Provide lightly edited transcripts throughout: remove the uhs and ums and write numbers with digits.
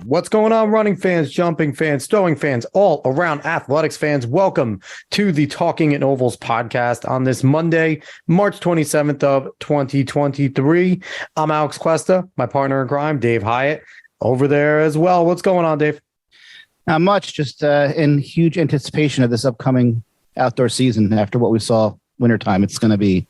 What's going on, running fans, jumping fans, throwing fans, all around athletics fans? Welcome to the Talking in Ovals podcast on this Monday, March 27th of 2023. I'm Alex Cuesta, my partner in crime, Dave Hyatt, over there as well. What's going on, Dave? Not much, just in huge anticipation of this upcoming outdoor season. After what we saw wintertime, it's going to be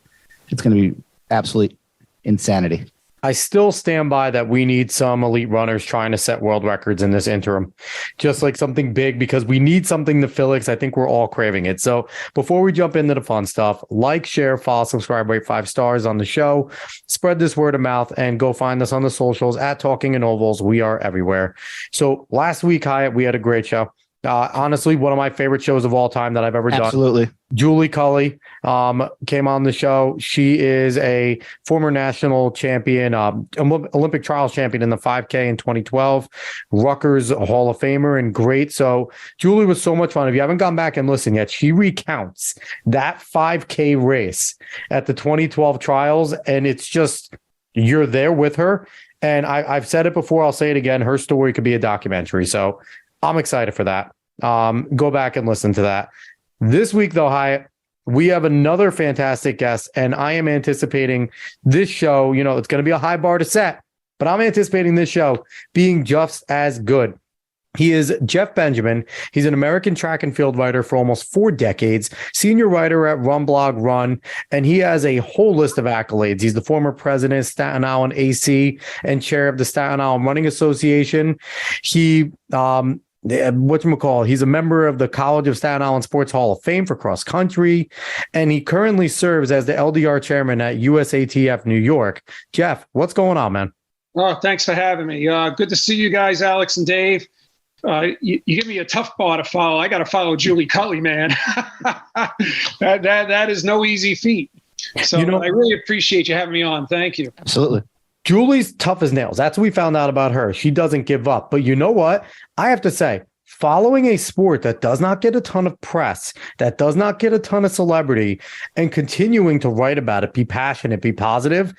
absolute insanity. I still stand by that we need some elite runners trying to set world records in this interim, just like something big, because we need something to fill it, because I think we're all craving it. So before we jump into the fun stuff, like, share, follow, subscribe, rate 5 stars on the show, spread this word of mouth, and go find us on the socials at Talking in Ovals. We are everywhere. So last week, Hyatt, we had a great show. Honestly, one of my favorite shows of all time that I've ever done. Absolutely. Julie Cully came on the show. She is a former national champion, Olympic trials champion in the 5K in 2012, Rutgers Hall of Famer, and great. So Julie was so much fun. If you haven't gone back and listened yet, she recounts that 5K race at the 2012 trials, and it's just, you're there with her. And I've said it before, I'll say it again, her story could be a documentary. So I'm excited for that. Go back and listen to that. This week, though, Hyatt, we have another fantastic guest, and I am anticipating this show. You know, it's going to be a high bar to set, but I'm anticipating this show being just as good. He is Jeff Benjamin. He's an American track and field writer for almost 4 decades, senior writer at RunBlogRun, and he has a whole list of accolades. He's the former president of Staten Island AC and chair of the Staten Island Running Association. He, he's a member of the College of Staten Island Sports Hall of Fame for cross country, and he currently serves as the LDR chairman at USATF New York. Jeff, what's going on, man? Oh, thanks for having me. Good to see you guys, Alex and Dave. You give me a tough bar to follow. I got to follow Julie Cully, man. that is no easy feat. So I really appreciate you having me on. Thank you. Absolutely. Julie's tough as nails. That's what we found out about her. She doesn't give up. But you know what? I have to say, following a sport that does not get a ton of press, that does not get a ton of celebrity, and continuing to write about it, be passionate, be positive,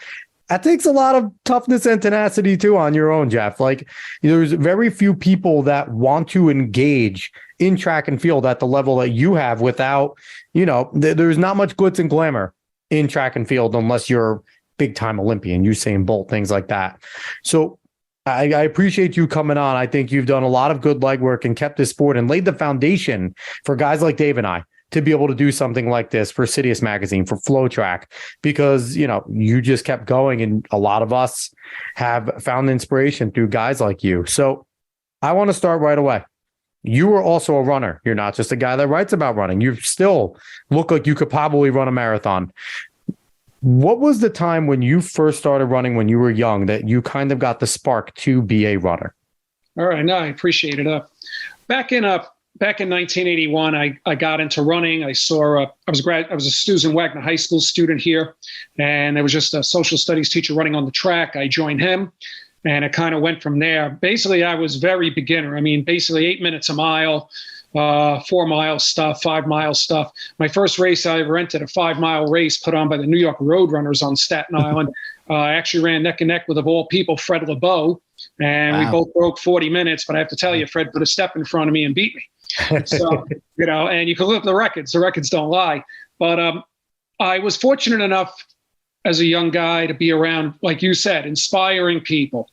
that takes a lot of toughness and tenacity too on your own, Jeff. Like, there's very few people that want to engage in track and field at the level that you have without, there's not much glitz and glamour in track and field unless you're big time Olympian, Usain Bolt, things like that. So I appreciate you coming on. I think you've done a lot of good legwork and kept this sport and laid the foundation for guys like Dave and I to be able to do something like this for Citius Magazine, for Flow Track, because, you just kept going, and a lot of us have found inspiration through guys like you. So I want to start right away. You are also a runner. You're not just a guy that writes about running. You still look like you could probably run a marathon. What was the time when you first started running when you were young that you kind of got the spark to be a runner? All right. No, I appreciate it. Back in 1981, I got into running. I was a Susan Wagner High School student here, and there was just a social studies teacher running on the track. I joined him, and it kind of went from there. Basically, I was very beginner. I mean, basically 8 minutes a mile, 4-mile stuff, 5-mile stuff. My first race I ever entered, a 5-mile race put on by the New York Roadrunners on Staten Island. I actually ran neck and neck with, of all people, Fred LeBeau, and we both broke 40 minutes. But I have to tell you, Fred put a step in front of me and beat me. So, and you can look at the records. The records don't lie. But I was fortunate enough as a young guy to be around, like you said, inspiring people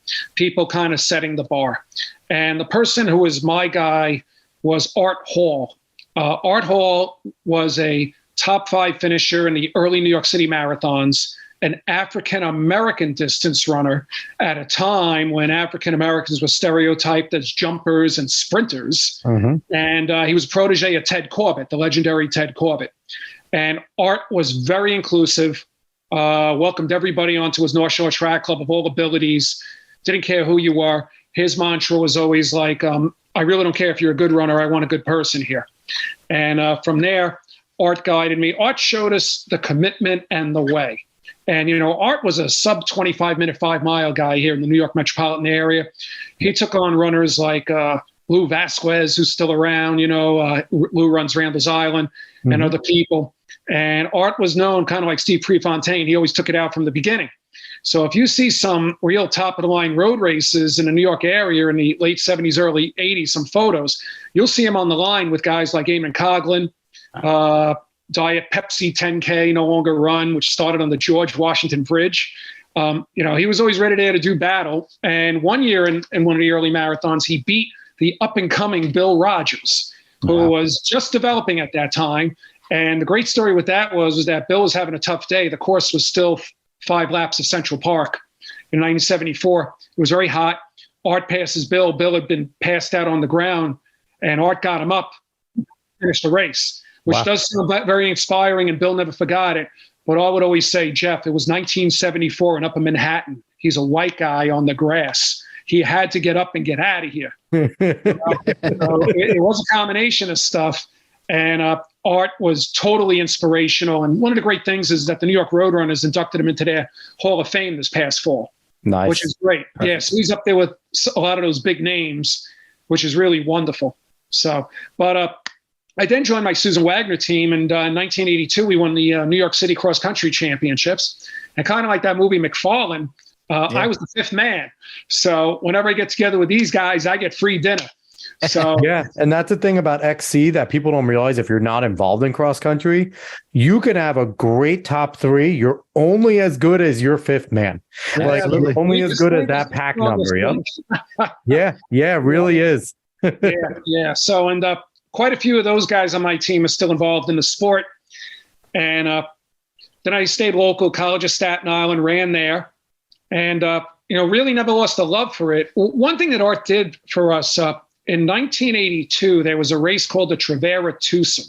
kind of setting the bar. And the person who was my guy was Art Hall. Art Hall was a top 5 finisher in the early New York City marathons, an African-American distance runner at a time when African-Americans were stereotyped as jumpers and sprinters. Mm-hmm. And he was a protege of Ted Corbett, the legendary Ted Corbett. And Art was very inclusive, welcomed everybody onto his North Shore Track Club of all abilities, didn't care who you were. His mantra was always like, I really don't care if you're a good runner, I want a good person here. And from there, Art guided me. Art showed us the commitment and the way. And, Art was a sub 25-minute 5-mile guy here in the New York metropolitan area. He took on runners like Lou Vasquez, who's still around, Lou runs Randall's Island, and other people. And Art was known kind of like Steve Prefontaine. He always took it out from the beginning. So if you see some real top of the line road races in the New York area in the late 70s, early 80s, some photos, you'll see him on the line with guys like Eamon Coughlin, Diet Pepsi 10K, no longer run, which started on the George Washington Bridge. He was always ready there to do battle. And one year in one of the early marathons, he beat the up-and-coming Bill Rogers, who was just developing at that time. And the great story with that was that Bill was having a tough day. The course was still 5 laps of Central Park in 1974. It was very hot. Art passes Bill. Bill had been passed out on the ground, and Art got him up, finished the race, which does sound very inspiring, and Bill never forgot it. But I would always say, Jeff, it was 1974 and up in Manhattan. He's a white guy on the grass. He had to get up and get out of here. It was a combination of stuff. And Art was totally inspirational. And one of the great things is that the New York Roadrunners inducted him into their Hall of Fame this past fall. Nice. Which is great. Perfect. Yeah, so he's up there with a lot of those big names, which is really wonderful. So, but I then joined my Susan Wagner team. And in 1982, we won the New York City Cross Country Championships. And kind of like that movie McFarlane, I was the 5th man. So whenever I get together with these guys, I get free dinner. So yeah, and that's the thing about XC that people don't realize. If you're not involved in cross country, you can have a great top 3. You're only as good as your 5th man. You're only as good as that pack number. Yep. Yeah, it really is. yeah. So quite a few of those guys on my team are still involved in the sport. And then I stayed local, College of Staten Island, ran there, and really never lost a love for it. One thing that Art did for us. In 1982, there was a race called the Trevera Tucson.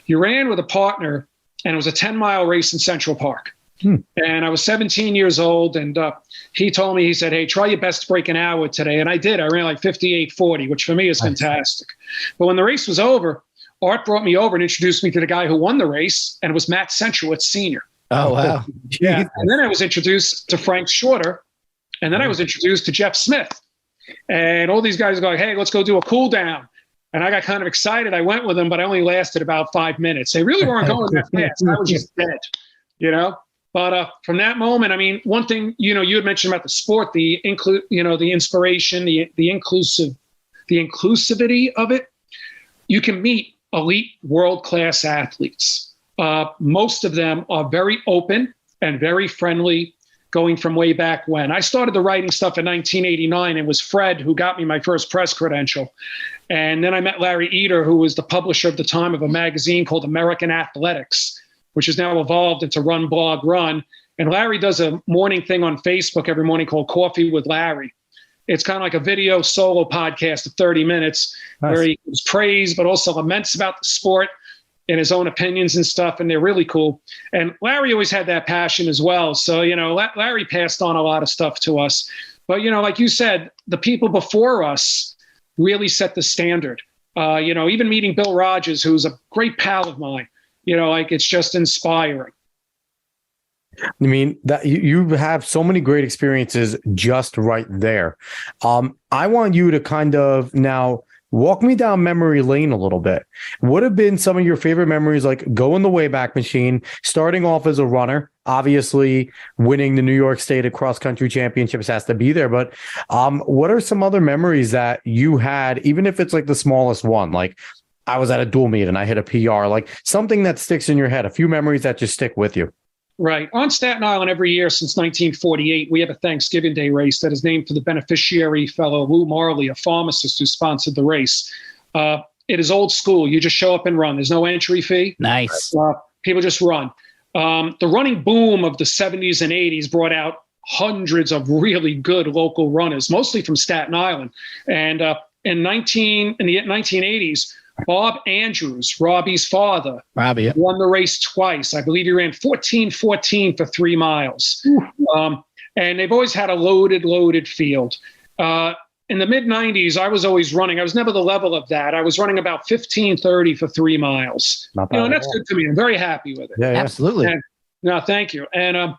You ran with a partner, and it was a 10-mile race in Central Park. And I was 17 years old, and he told me, he said, hey, try your best to break an hour today. And I did. I ran like 58:40, which for me is fantastic. But when the race was over, Art brought me over and introduced me to the guy who won the race, and it was Matt Centrowitz Sr. Oh, wow. Yeah. And then I was introduced to Frank Shorter, and then I was introduced to Jeff Smith. And all these guys are going, hey, let's go do a cool down. And I got kind of excited. I went with them, but I only lasted about 5 minutes. They really weren't going that fast. I was just dead, But from that moment, I mean, one thing, you had mentioned about the sport, the inspiration, the inclusivity of it. You can meet elite world-class athletes. Most of them are very open and very friendly, going from way back when. I started the writing stuff in 1989. It was Fred who got me my first press credential. And then I met Larry Eder, who was the publisher at the time of a magazine called American Athletics, which has now evolved into RunBlogRun. And Larry does a morning thing on Facebook every morning called Coffee with Larry. It's kind of like a video solo podcast of 30 minutes where he gives praise, but also laments about the sport and his own opinions and stuff, and they're really cool. And Larry always had that passion as well. So, Larry passed on a lot of stuff to us. But, like you said, the people before us really set the standard. Even meeting Bill Rogers, who's a great pal of mine, it's just inspiring. I mean, that you have so many great experiences just right there. I want you to kind of now walk me down memory lane a little bit. What have been some of your favorite memories, like going the Wayback Machine, starting off as a runner, obviously winning the New York State Cross Country Championships has to be there, but what are some other memories that you had, even if it's like the smallest one, like I was at a dual meet and I hit a PR, like something that sticks in your head, a few memories that just stick with you? Right. On Staten Island every year since 1948, we have a Thanksgiving Day race that is named for the beneficiary fellow Lou Marley, a pharmacist who sponsored the race. It is old school. You just show up and run. There's no entry fee. Nice. People just run. The running boom of the 70s and 80s brought out hundreds of really good local runners, mostly from Staten Island. And in the 1980s, Bob Andrews, Robbie's father, won the race twice. I believe he ran 14:14 for 3 miles. And they've always had a loaded field. In the mid-90s, I was always running. I was never the level of that. I was running about 15:30 for 3 miles. And that's good to me. I'm very happy with it. Yeah. Absolutely. No, thank you. And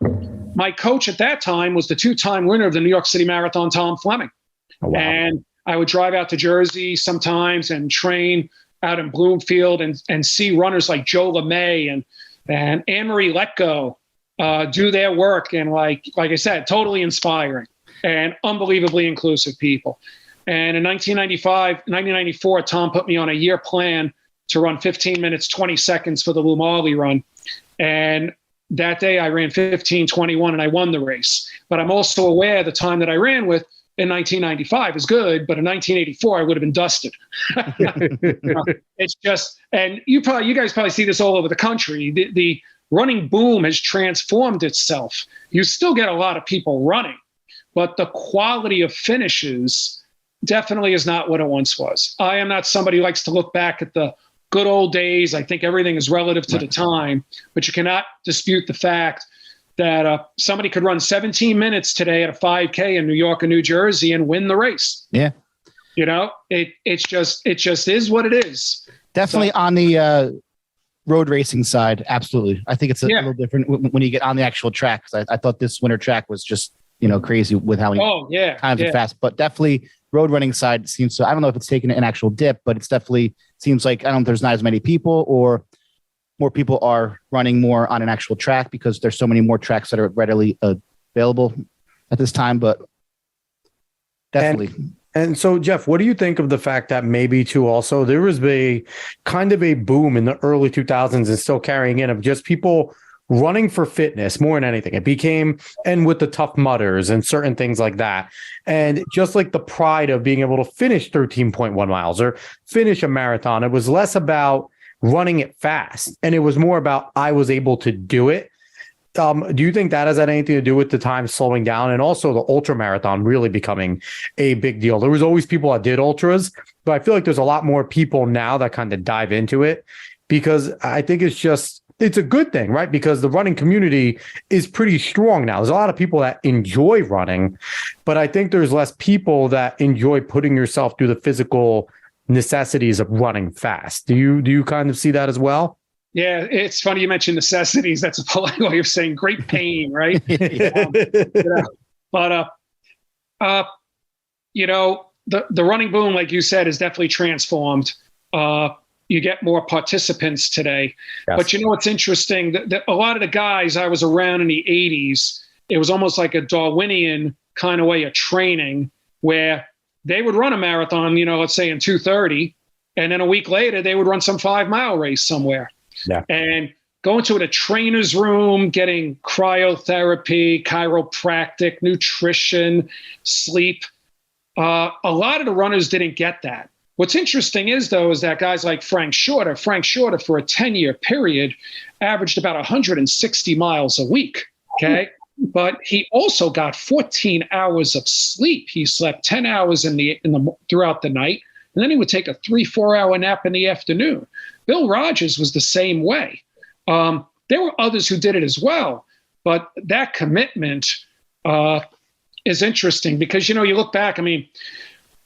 my coach at that time was the 2-time winner of the New York City Marathon, Tom Fleming. Oh, wow. And I would drive out to Jersey sometimes and train out in Bloomfield and see runners like Joe LeMay and Anne-Marie Letko do their work, and like I said, totally inspiring and unbelievably inclusive people. And in 1994, Tom put me on a year plan to run 15 minutes, 20 seconds for the Lumali run. And that day I ran 15:21 and I won the race. But I'm also aware the time that I ran with in 1995 is good, but in 1984 I would have been dusted. It's just, and you guys probably see this all over the country. The running boom has transformed itself. You still get a lot of people running, but the quality of finishes definitely is not what it once was. I am not somebody who likes to look back at the good old days. I think everything is relative to the time, but you cannot dispute the fact that somebody could run 17 minutes today at a 5K in New York or New Jersey and win the race. Yeah. You know, it just is what it is. Definitely on the road racing side. Absolutely. I think it's a little different when you get on the actual track. I thought this winter track was just, crazy with how many times and fast, but definitely road running side seems to, I don't know if it's taken an actual dip, but it's definitely seems like, I don't know if there's not as many people or more people are running more on an actual track because there's so many more tracks that are readily available at this time, but definitely. And so, Jeff, what do you think of the fact that maybe too also there was a kind of a boom in the early 2000s and still carrying in of just people running for fitness more than anything? It became, and with the Tough Mudders and certain things like that. And just like the pride of being able to finish 13.1 miles or finish a marathon, it was less about running it fast. And it was more about, I was able to do it. Do you think that has had anything to do with the time slowing down and also the ultra marathon really becoming a big deal? There was always people that did ultras, but I feel like there's a lot more people now that kind of dive into it because I think it's a good thing, right? Because the running community is pretty strong now. There's a lot of people that enjoy running, but I think there's less people that enjoy putting yourself through the physical necessities of running fast. Do you kind of see that as well? Yeah, it's funny you mentioned necessities. That's a polite way of saying great pain, right? But the running boom, like you said, is definitely transformed. You get more participants today. Yes. But what's interesting? That a lot of the guys I was around in the 80s, it was almost like a Darwinian kind of way of training where they would run a marathon, let's say in 2:30, and then a week later they would run some 5-mile race somewhere. Yeah. And going to a trainer's room, getting cryotherapy, chiropractic, nutrition, sleep. A lot of the runners didn't get that. What's interesting is that guys like Frank Shorter for a 10-year period averaged about 160 miles a week. Okay. But he also got 14 hours of sleep. He slept 10 hours throughout the night, and then he would take a 3-4 hour nap in the afternoon. Bill Rogers was the same way. There were others who did it as well, but that commitment is interesting because, you look back,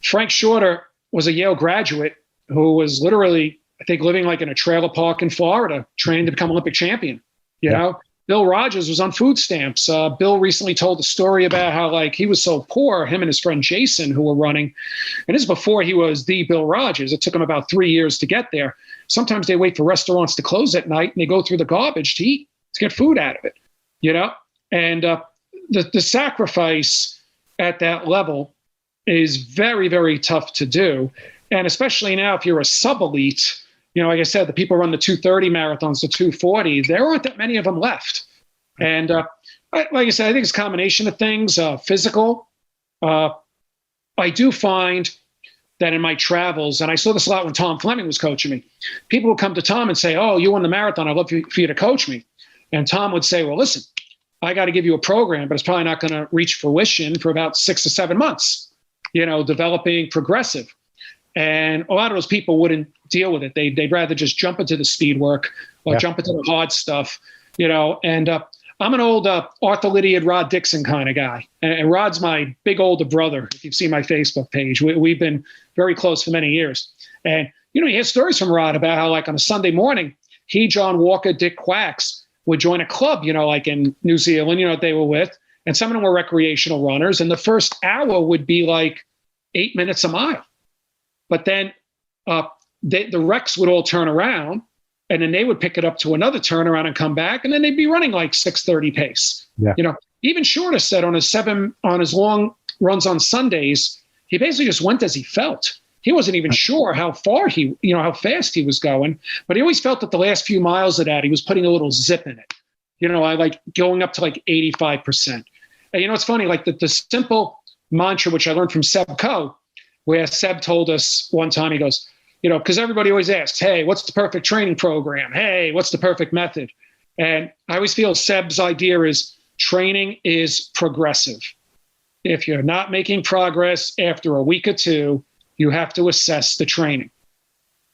Frank Shorter was a Yale graduate who was literally, I think, living like in a trailer park in Florida, trained to become Olympic champion. You know, Bill Rogers was on food stamps. Bill recently told a story about how he was so poor, him and his friend Jason, who were running, and this is before he was the Bill Rogers. It took him about 3 years to get there. Sometimes they wait for restaurants to close at night and they go through the garbage to eat, to get food out of it, and the sacrifice at that level is very, very tough to do. And especially now, if you're a sub-elite, like I said, the people run the 2:30 marathons, the 2:40, there aren't that many of them left. And like I said, I think it's a combination of things, physical. I do find that in my travels, and I saw this a lot when Tom Fleming was coaching me, people would come to Tom and say, "Oh, you won the marathon. I'd love for you to coach me." And Tom would say, "Well, listen, I got to give you a program, but it's probably not going to reach fruition for about 6 to 7 months, developing progressive." And a lot of those people wouldn't deal with it. They'd rather just jump into the speed work or jump into the hard stuff, and I'm an old Arthur Lydiard, Rod Dixon kind of guy. And Rod's my big older brother, if you've seen my Facebook page. We've been very close for many years. And, you hear stories from Rod about how, on a Sunday morning, he, John Walker, Dick Quacks would join a club, in New Zealand, that they were with. And some of them were recreational runners. And the first hour would be 8 minutes a mile. But then the wrecks would all turn around and then they would pick it up to another turnaround and come back, and then they'd be running like 6:30 pace. Yeah. Even Shorter said on his long runs on Sundays, he basically just went as he felt. He wasn't even sure how far how fast he was going, but he always felt that the last few miles of that, he was putting a little zip in it. I like going up to like 85%. And it's funny, like the simple mantra, which I learned from Seb Coe, where Seb told us one time, he goes, because everybody always asks, hey, what's the perfect training program? Hey, what's the perfect method? And I always feel Seb's idea is training is progressive. If you're not making progress after a week or two, you have to assess the training,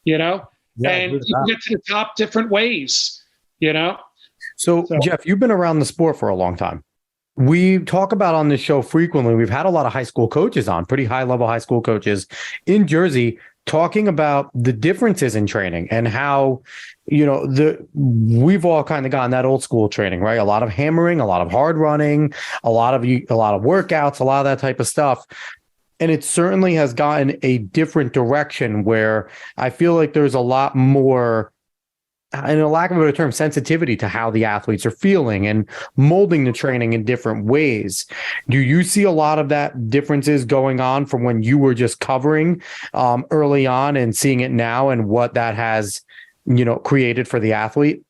and you get to the top different ways, So, Jeff, you've been around the sport for a long time. We talk about on this show frequently. We've had a lot of high school coaches on, pretty high level high school coaches in Jersey, talking about the differences in training and how, we've all kind of gotten that old school training, right? A lot of hammering, a lot of hard running, a lot of workouts, a lot of that type of stuff. And it certainly has gotten a different direction where I feel like there's a lot more, in a lack of a better term, sensitivity to how the athletes are feeling and molding the training in different ways. Do you see a lot of that differences going on from when you were just covering early on and seeing it now and what that has, created for the athlete?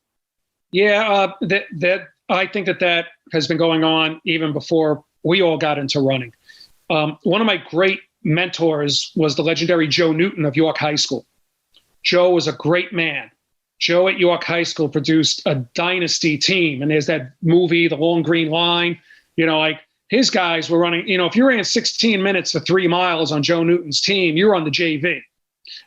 Yeah, that I think that has been going on even before we all got into running. One of my great mentors was the legendary Joe Newton of York High School. Joe was a great man. Joe at York High School produced a dynasty team. And there's that movie, The Long Green Line, like his guys were running, if you ran 16 minutes for 3 miles on Joe Newton's team, you were on the JV.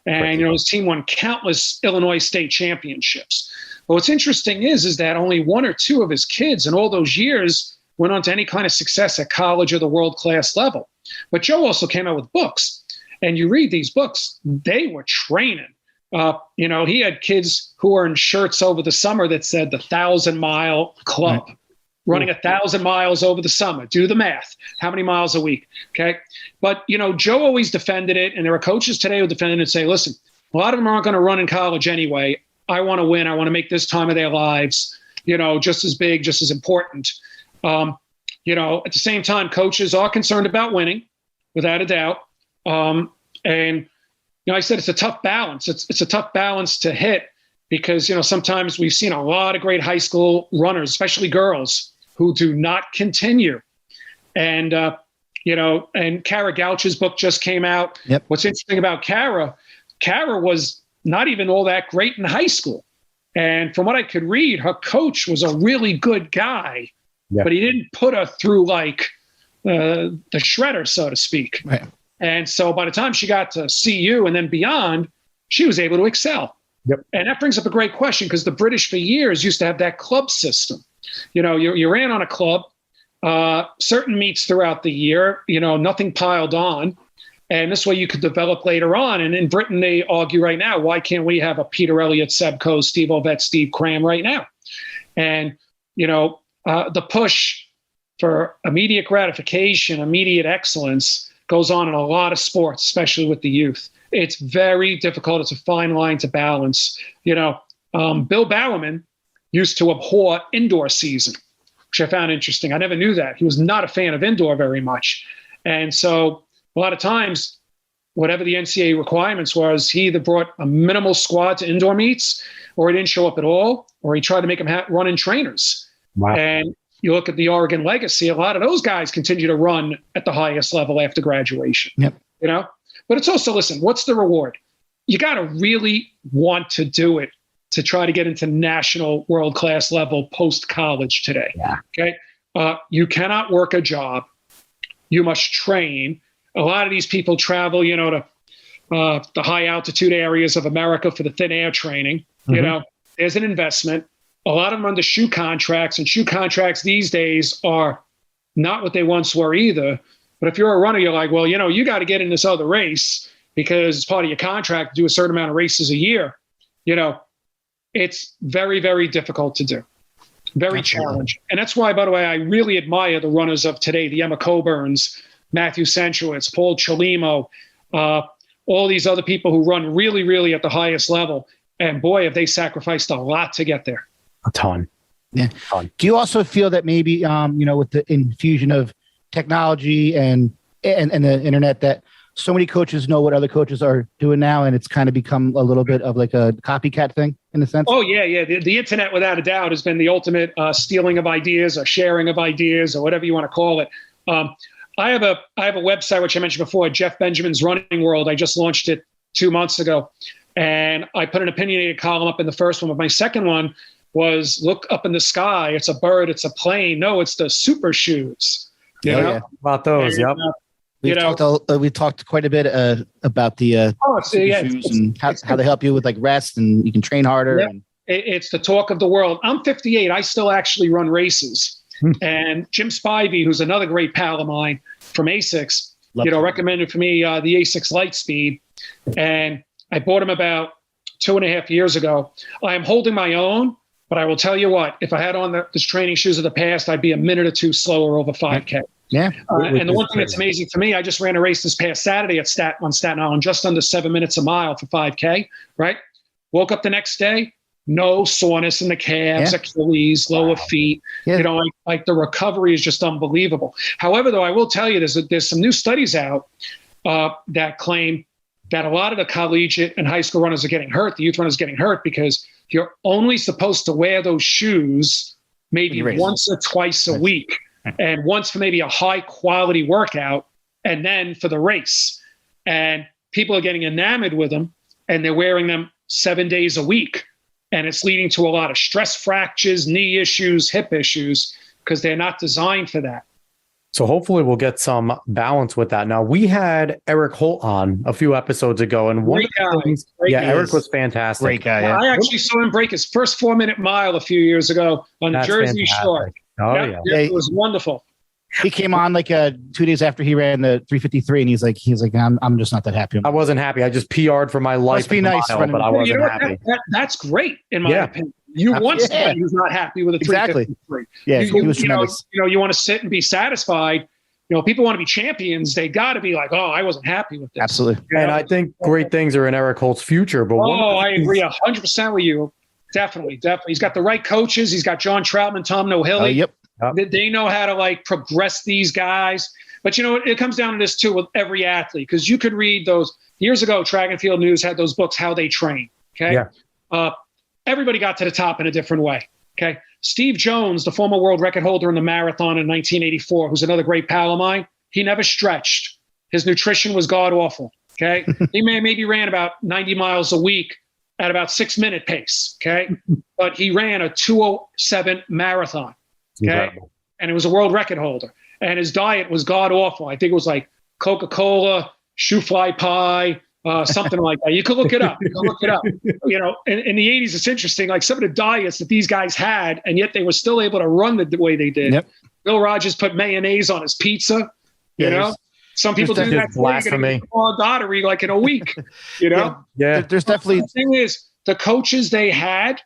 And, his team won countless Illinois state championships. But what's interesting is that only 1 or 2 of his kids in all those years went on to any kind of success at college or the world-class level. But Joe also came out with books. And you read these books, they were training. He had kids who were in shirts over the summer that said the 1,000-mile club, running 1,000 miles over the summer. Do the math. How many miles a week? Okay. But, Joe always defended it. And there are coaches today who defend it and say, listen, a lot of them aren't going to run in college anyway. I want to win. I want to make this time of their lives, just as big, just as important. At the same time, coaches are concerned about winning, without a doubt. And I said it's a tough balance. It's a tough balance to hit because, sometimes we've seen a lot of great high school runners, especially girls, who do not continue. And, and Kara Gouch's book just came out. Yep. What's interesting about Kara was not even all that great in high school. And from what I could read, her coach was a really good guy, but he didn't put her through like the shredder, so to speak. Right. And so by the time she got to CU and then beyond, she was able to excel. Yep. And that brings up a great question because the British for years used to have that club system. You ran on a club, certain meets throughout the year, nothing piled on. And this way you could develop later on. And in Britain, they argue right now, why can't we have a Peter Elliott, Seb Coe, Steve Ovett, Steve Cram right now? And, the push for immediate gratification, immediate excellence goes on in a lot of sports, especially with the youth. It's very difficult. It's a fine line to balance. Bill Bowerman used to abhor indoor season, which I found interesting. I never knew that. He was not a fan of indoor very much. And so a lot of times, whatever the NCAA requirements was, he either brought a minimal squad to indoor meets or he didn't show up at all, or he tried to make them run in trainers. Wow. And you look at the Oregon legacy, a lot of those guys continue to run at the highest level after graduation. Yep. But it's also, listen, what's the reward? You got to really want to do it to try to get into national world-class level post-college today. Yeah. Okay. You cannot work a job. You must train. A lot of these people travel, to the high altitude areas of America for the thin air training. Mm-hmm. There's an investment. A lot of them under shoe contracts, and shoe contracts these days are not what they once were either. But if you're a runner, you're like, well, you got to get in this other race because it's part of your contract to do a certain amount of races a year. It's very, very difficult to do. Very challenging. And that's why, by the way, I really admire the runners of today, the Emma Coburns, Matthew Centrowitz, Paul Chalimo, all these other people who run really, really at the highest level. And boy, have they sacrificed a lot to get there. A ton. Yeah. Do you also feel that maybe, with the infusion of technology and the internet, that so many coaches know what other coaches are doing now, and it's kind of become a little bit of like a copycat thing in a sense? Oh, yeah. The internet, without a doubt, has been the ultimate stealing of ideas or sharing of ideas or whatever you want to call it. I have a website, which I mentioned before, Jeff Benjamin's Running World. I just launched it 2 months ago. And I put an opinionated column up in the first one. But my second one was look up in the sky. It's a bird. It's a plane. No, it's the super shoes. You know? Yeah. About those, and, yep. We talked quite a bit about the shoes and how they help you with like rest and you can train harder. Yeah. It's the talk of the world. I'm 58. I still actually run races. And Jim Spivey, who's another great pal of mine from ASICS, recommended for me the ASICS Lightspeed. And I bought him about 2.5 years ago. I am holding my own, but I will tell you what, if I had on the training shoes of the past, I'd be a minute or two slower over 5K. Yeah. And the one thing that's amazing for me, I just ran a race this past Saturday on Staten Island, just under 7 minutes a mile for 5K, right? Woke up the next day, no soreness in the calves, Achilles, lower feet. Yeah. Like the recovery is just unbelievable. However, though, I will tell you, there's some new studies out that claim that a lot of the collegiate and high school runners are getting hurt, the youth runners are getting hurt because you're only supposed to wear those shoes maybe once or twice a week, and once for maybe a high quality workout, and then for the race. And people are getting enamored with them, and they're wearing them 7 days a week. And it's leading to a lot of stress fractures, knee issues, hip issues, because they're not designed for that. So hopefully we'll get some balance with that. Now, we had Eric Holt on a few episodes ago, and Eric was fantastic. Great guy. Yeah. I actually saw him break his first 4-minute mile a few years ago on the Jersey Shore. Oh, yeah. It was wonderful. He came on like 2 days after he ran the 3:53, and he's like, I'm just not that happy. I wasn't happy. I just PR'd for my life. Must be nice, but I wasn't happy. That's great, in my opinion. You want somebody who's not happy with a 3:53. Yeah, he was tremendous. You want to sit and be satisfied. People want to be champions. They got to be like, oh, I wasn't happy with this. Absolutely. And I think great things are in Eric Holt's future. But I agree 100% with you. Definitely. He's got the right coaches. He's got John Troutman, Tom Nohilly. Yep. They know how to progress these guys. But it comes down to this too with every athlete, because you could read those years ago. Track and Field News had those books, How They Train. Okay. Yeah. Everybody got to the top in a different way. Okay. Steve Jones, the former world record holder in the marathon in 1984, who's another great pal of mine, he never stretched. His nutrition was god awful. Okay. He maybe ran about 90 miles a week at about 6-minute pace. Okay. But he ran a 2:07 marathon. Okay. Incredible. And it was a world record holder. And his diet was god awful. I think it was like Coca-Cola, shoe fly pie, something like that. You could look it up. In the 80s, it's interesting. Like some of the diets that these guys had, and yet they were still able to run the way they did. Yep. Bill Rogers put mayonnaise on his pizza. Some people do that. Blasphemy. Artery like in a week. Yeah. There's definitely. The thing is, the coaches they had,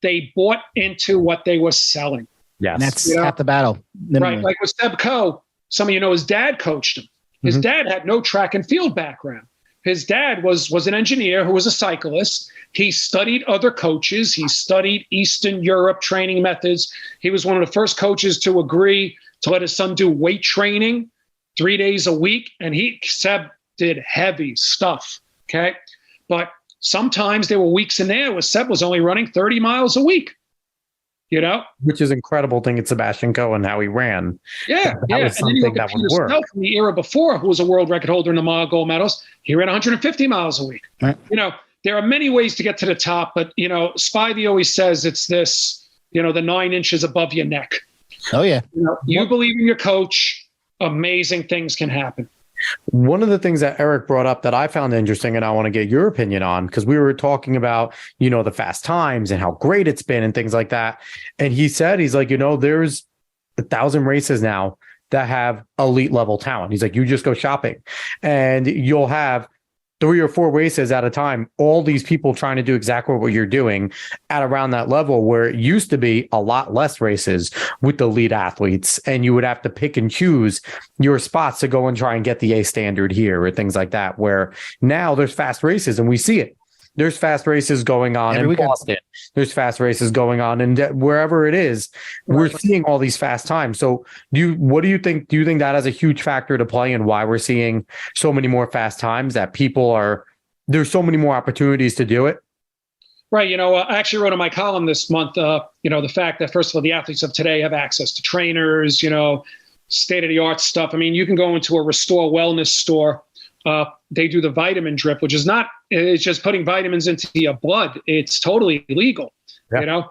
they bought into what they were selling. Yes. And that's half the battle. Right. Like with Seb Coe, some of his dad coached him. His dad had no track and field background. His dad was an engineer who was a cyclist. He studied other coaches. He studied Eastern Europe training methods. He was one of the first coaches to agree to let his son do weight training 3 days a week. And Seb did heavy stuff. Okay. But sometimes there were weeks in there where Seb was only running 30 miles a week. Which is incredible thing at Sebastian Coe and how he ran. Yeah. That was something that would work. From the era before, who was a world record holder in the mile gold medals, he ran 150 miles a week. Right. There are many ways to get to the top, but Spivey always says it's this, the 9 inches above your neck. Oh yeah. You believe in your coach, amazing things can happen. One of the things that Eric brought up that I found interesting, and I want to get your opinion on, because we were talking about, the fast times and how great it's been and things like that. And he said, he's like, there's 1,000 races now that have elite level talent. He's like, you just go shopping and you'll have 3 or 4 races at a time, all these people trying to do exactly what you're doing at around that level, where it used to be a lot less races with the lead athletes. And you would have to pick and choose your spots to go and try and get the A standard here or things like that, where now there's fast races and we see it. there's fast races going on in Boston. There's fast races going on, and wherever it is, we're seeing all these fast times. So what do you think? Do you think that has a huge factor to play in why we're seeing so many more fast times, that there's so many more opportunities to do it? Right. I actually wrote in my column this month, the fact that, first of all, the athletes of today have access to trainers, state-of-the-art stuff. I mean, you can go into a Restore Wellness store. They do the vitamin drip, which is it's just putting vitamins into your blood. It's totally illegal. Yeah.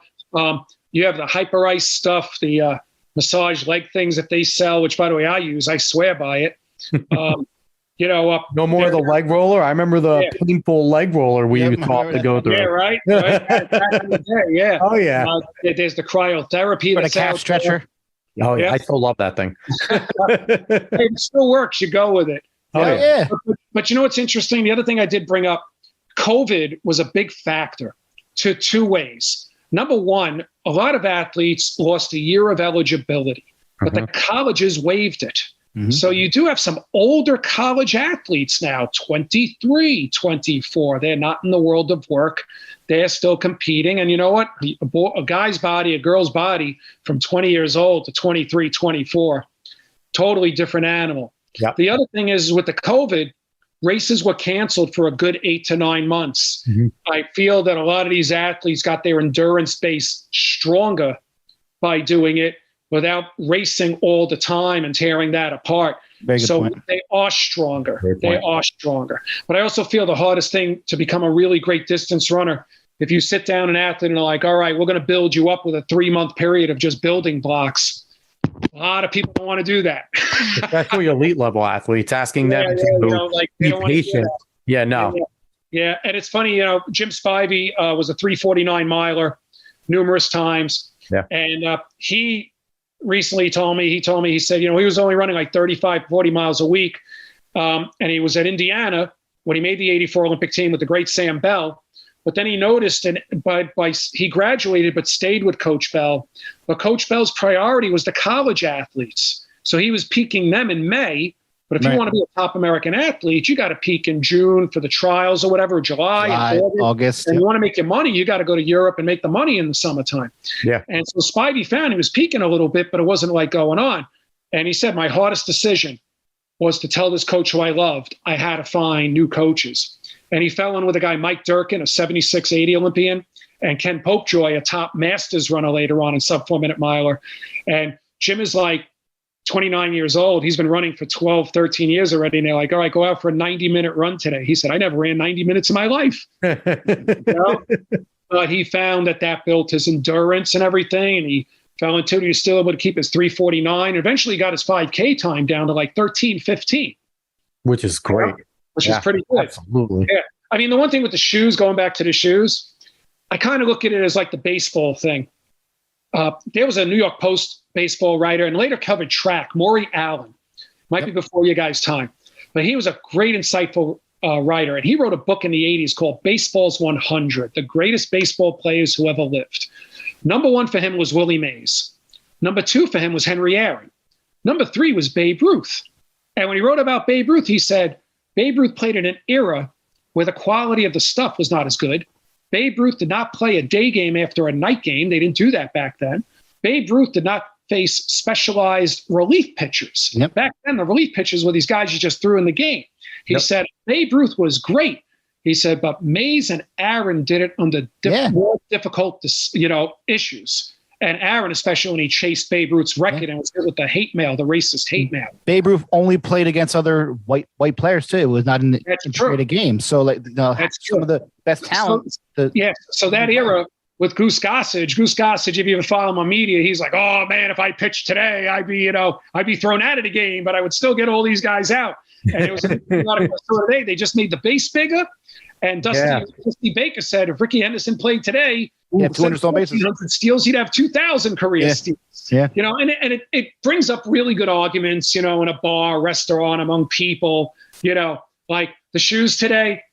You have the Hyper Ice stuff, the massage leg things that they sell, which, by the way, I use. I swear by it. No more of the leg roller. I remember the painful leg roller we thought to go through. Yeah, right. Yeah. Oh yeah. There's the cryotherapy. For the calf stretcher. Oh yeah, I still love that thing. It still works. You go with it. Oh yeah. But you know what's interesting? The other thing I did bring up, COVID was a big factor to two ways. Number one, a lot of athletes lost a year of eligibility, but the colleges waived it. Mm-hmm. So you do have some older college athletes now, 23, 24. They're not in the world of work. They're still competing. And you know what? A guy's body, a girl's body from 20 years old to 23, 24, totally different animal. Yep. The other thing is with the COVID, races were canceled for a good 8 to 9 months. Mm-hmm. I feel that a lot of these athletes got their endurance base stronger by doing it without racing all the time and tearing that apart. So they are stronger. They are stronger. But I also feel the hardest thing to become a really great distance runner, if you sit down an athlete and are like, all right, we're going to build you up with a 3-month period of just building blocks. A lot of people don't want to do that. Especially elite level athletes, asking them to be patient. Yeah, no. Yeah, and it's funny, Jim Spivey was a 349 miler numerous times. Yeah. And he recently told me, he said, he was only running like 35, 40 miles a week. And he was at Indiana when he made the 84 Olympic team with the great Sam Bell. But then he noticed, he graduated but stayed with Coach Bell. But Coach Bell's priority was the college athletes. So he was peaking them in May. But if you want to be a top American athlete, you got to peak in June for the trials or whatever, July August. And you want to make your money, you got to go to Europe and make the money in the summertime. Yeah. And so Spivey found he was peaking a little bit, but it wasn't like going on. And he said, my hardest decision was to tell this coach who I loved, I had to find new coaches. And he fell in with a guy, Mike Durkin, a 76-80 Olympian, and Ken Popejoy, a top Masters runner later on in sub-4-minute miler. And Jim is like 29 years old. He's been running for 12, 13 years already. And they're like, all right, go out for a 90-minute run today. He said, I never ran 90 minutes in my life. But he found that built his endurance and everything. And he fell into it. He was still able to keep his 349. Eventually got his 5K time down to like 13:15. Which is great. Which is pretty good. Absolutely. Yeah. I mean, the one thing with the shoes, going back to the shoes, I kind of look at it as like the baseball thing. There was a New York Post baseball writer and later covered track, Maury Allen. Might be before your guys' time. But he was a great, insightful writer. And he wrote a book in the 80s called Baseball's 100, the greatest baseball players who ever lived. Number 1 for him was Willie Mays. Number 2 for him was Henry Aaron. Number 3 was Babe Ruth. And when he wrote about Babe Ruth, he said, Babe Ruth played in an era where the quality of the stuff was not as good. Babe Ruth did not play a day game after a night game. They didn't do that back then. Babe Ruth did not face specialized relief pitchers. Yep. Back then, the relief pitchers were these guys you just threw in the game. He said, Babe Ruth was great. He said, but Mays and Aaron did it under more difficult, issues. And Aaron, especially when he chased Babe Ruth's record and was hit with the hate mail, the racist hate mail. Babe Ruth only played against other white players too. It was not in the game. So that's some of the best talent. So that era with Goose Gossage, if you ever follow him on media, he's like, oh man, if I pitched today, I'd be thrown out of the game, but I would still get all these guys out. And it was a lot of today. They just made the base bigger. And Dusty Baker said, if Ricky Henderson played today, 200 stolen bases, steals, he'd have 2,000 career steals. Yeah. And it brings up really good arguments, in a bar, restaurant, among people, like the shoes today.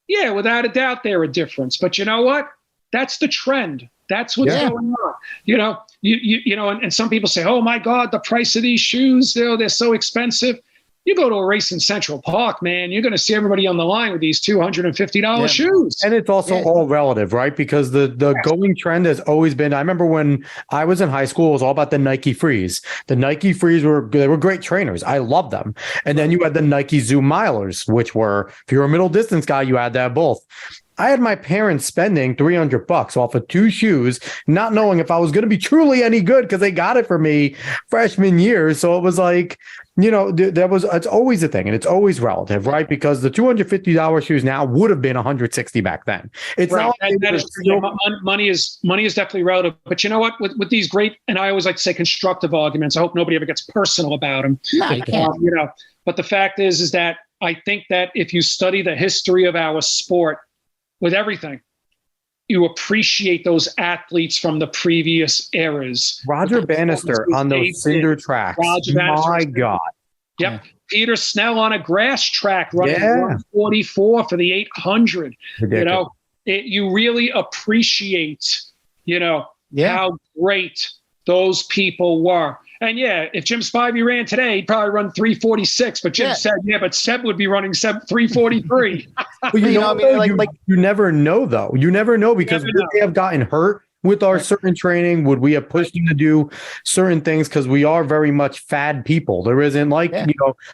Yeah, without a doubt, they're a difference. But you know what? That's the trend. That's what's going on. And some people say, oh my God, the price of these shoes, they're so expensive. You go to a race in Central Park, man, you're going to see everybody on the line with these $250 shoes. And it's also all relative, right? Because the going trend has always been, I remember when I was in high school, it was all about the Nike Frees. The Nike Frees were great trainers. I love them. And then you had the Nike Zoom Milers, which were, if you're a middle distance guy, you had to have both. I had my parents spending $300 off of 2 shoes, not knowing if I was going to be truly any good because they got it for me freshman year. So it was like, it's always a thing, and it's always relative, right? Because the $250 shoes now would have been $160 back then. It's right. Money is definitely relative. But you know what? With these great, and I always like to say constructive arguments, I hope nobody ever gets personal about them. No, you can't. But the fact is that I think that if you study the history of our sport, with everything, you appreciate those athletes from the previous eras. Roger Bannister on those cinder tracks. My God. Yep. Yeah. Peter Snell on a grass track running 144 for the 800. Ridiculous. You really appreciate, how great those people were. And if Jim Spivey ran today, he'd probably run 346. But Jim said, but Seb would be running 343. Well, you never know, though. You never know because would they have gotten hurt with our certain training? Would we have pushed him to do certain things? Because we are very much fad people. There isn't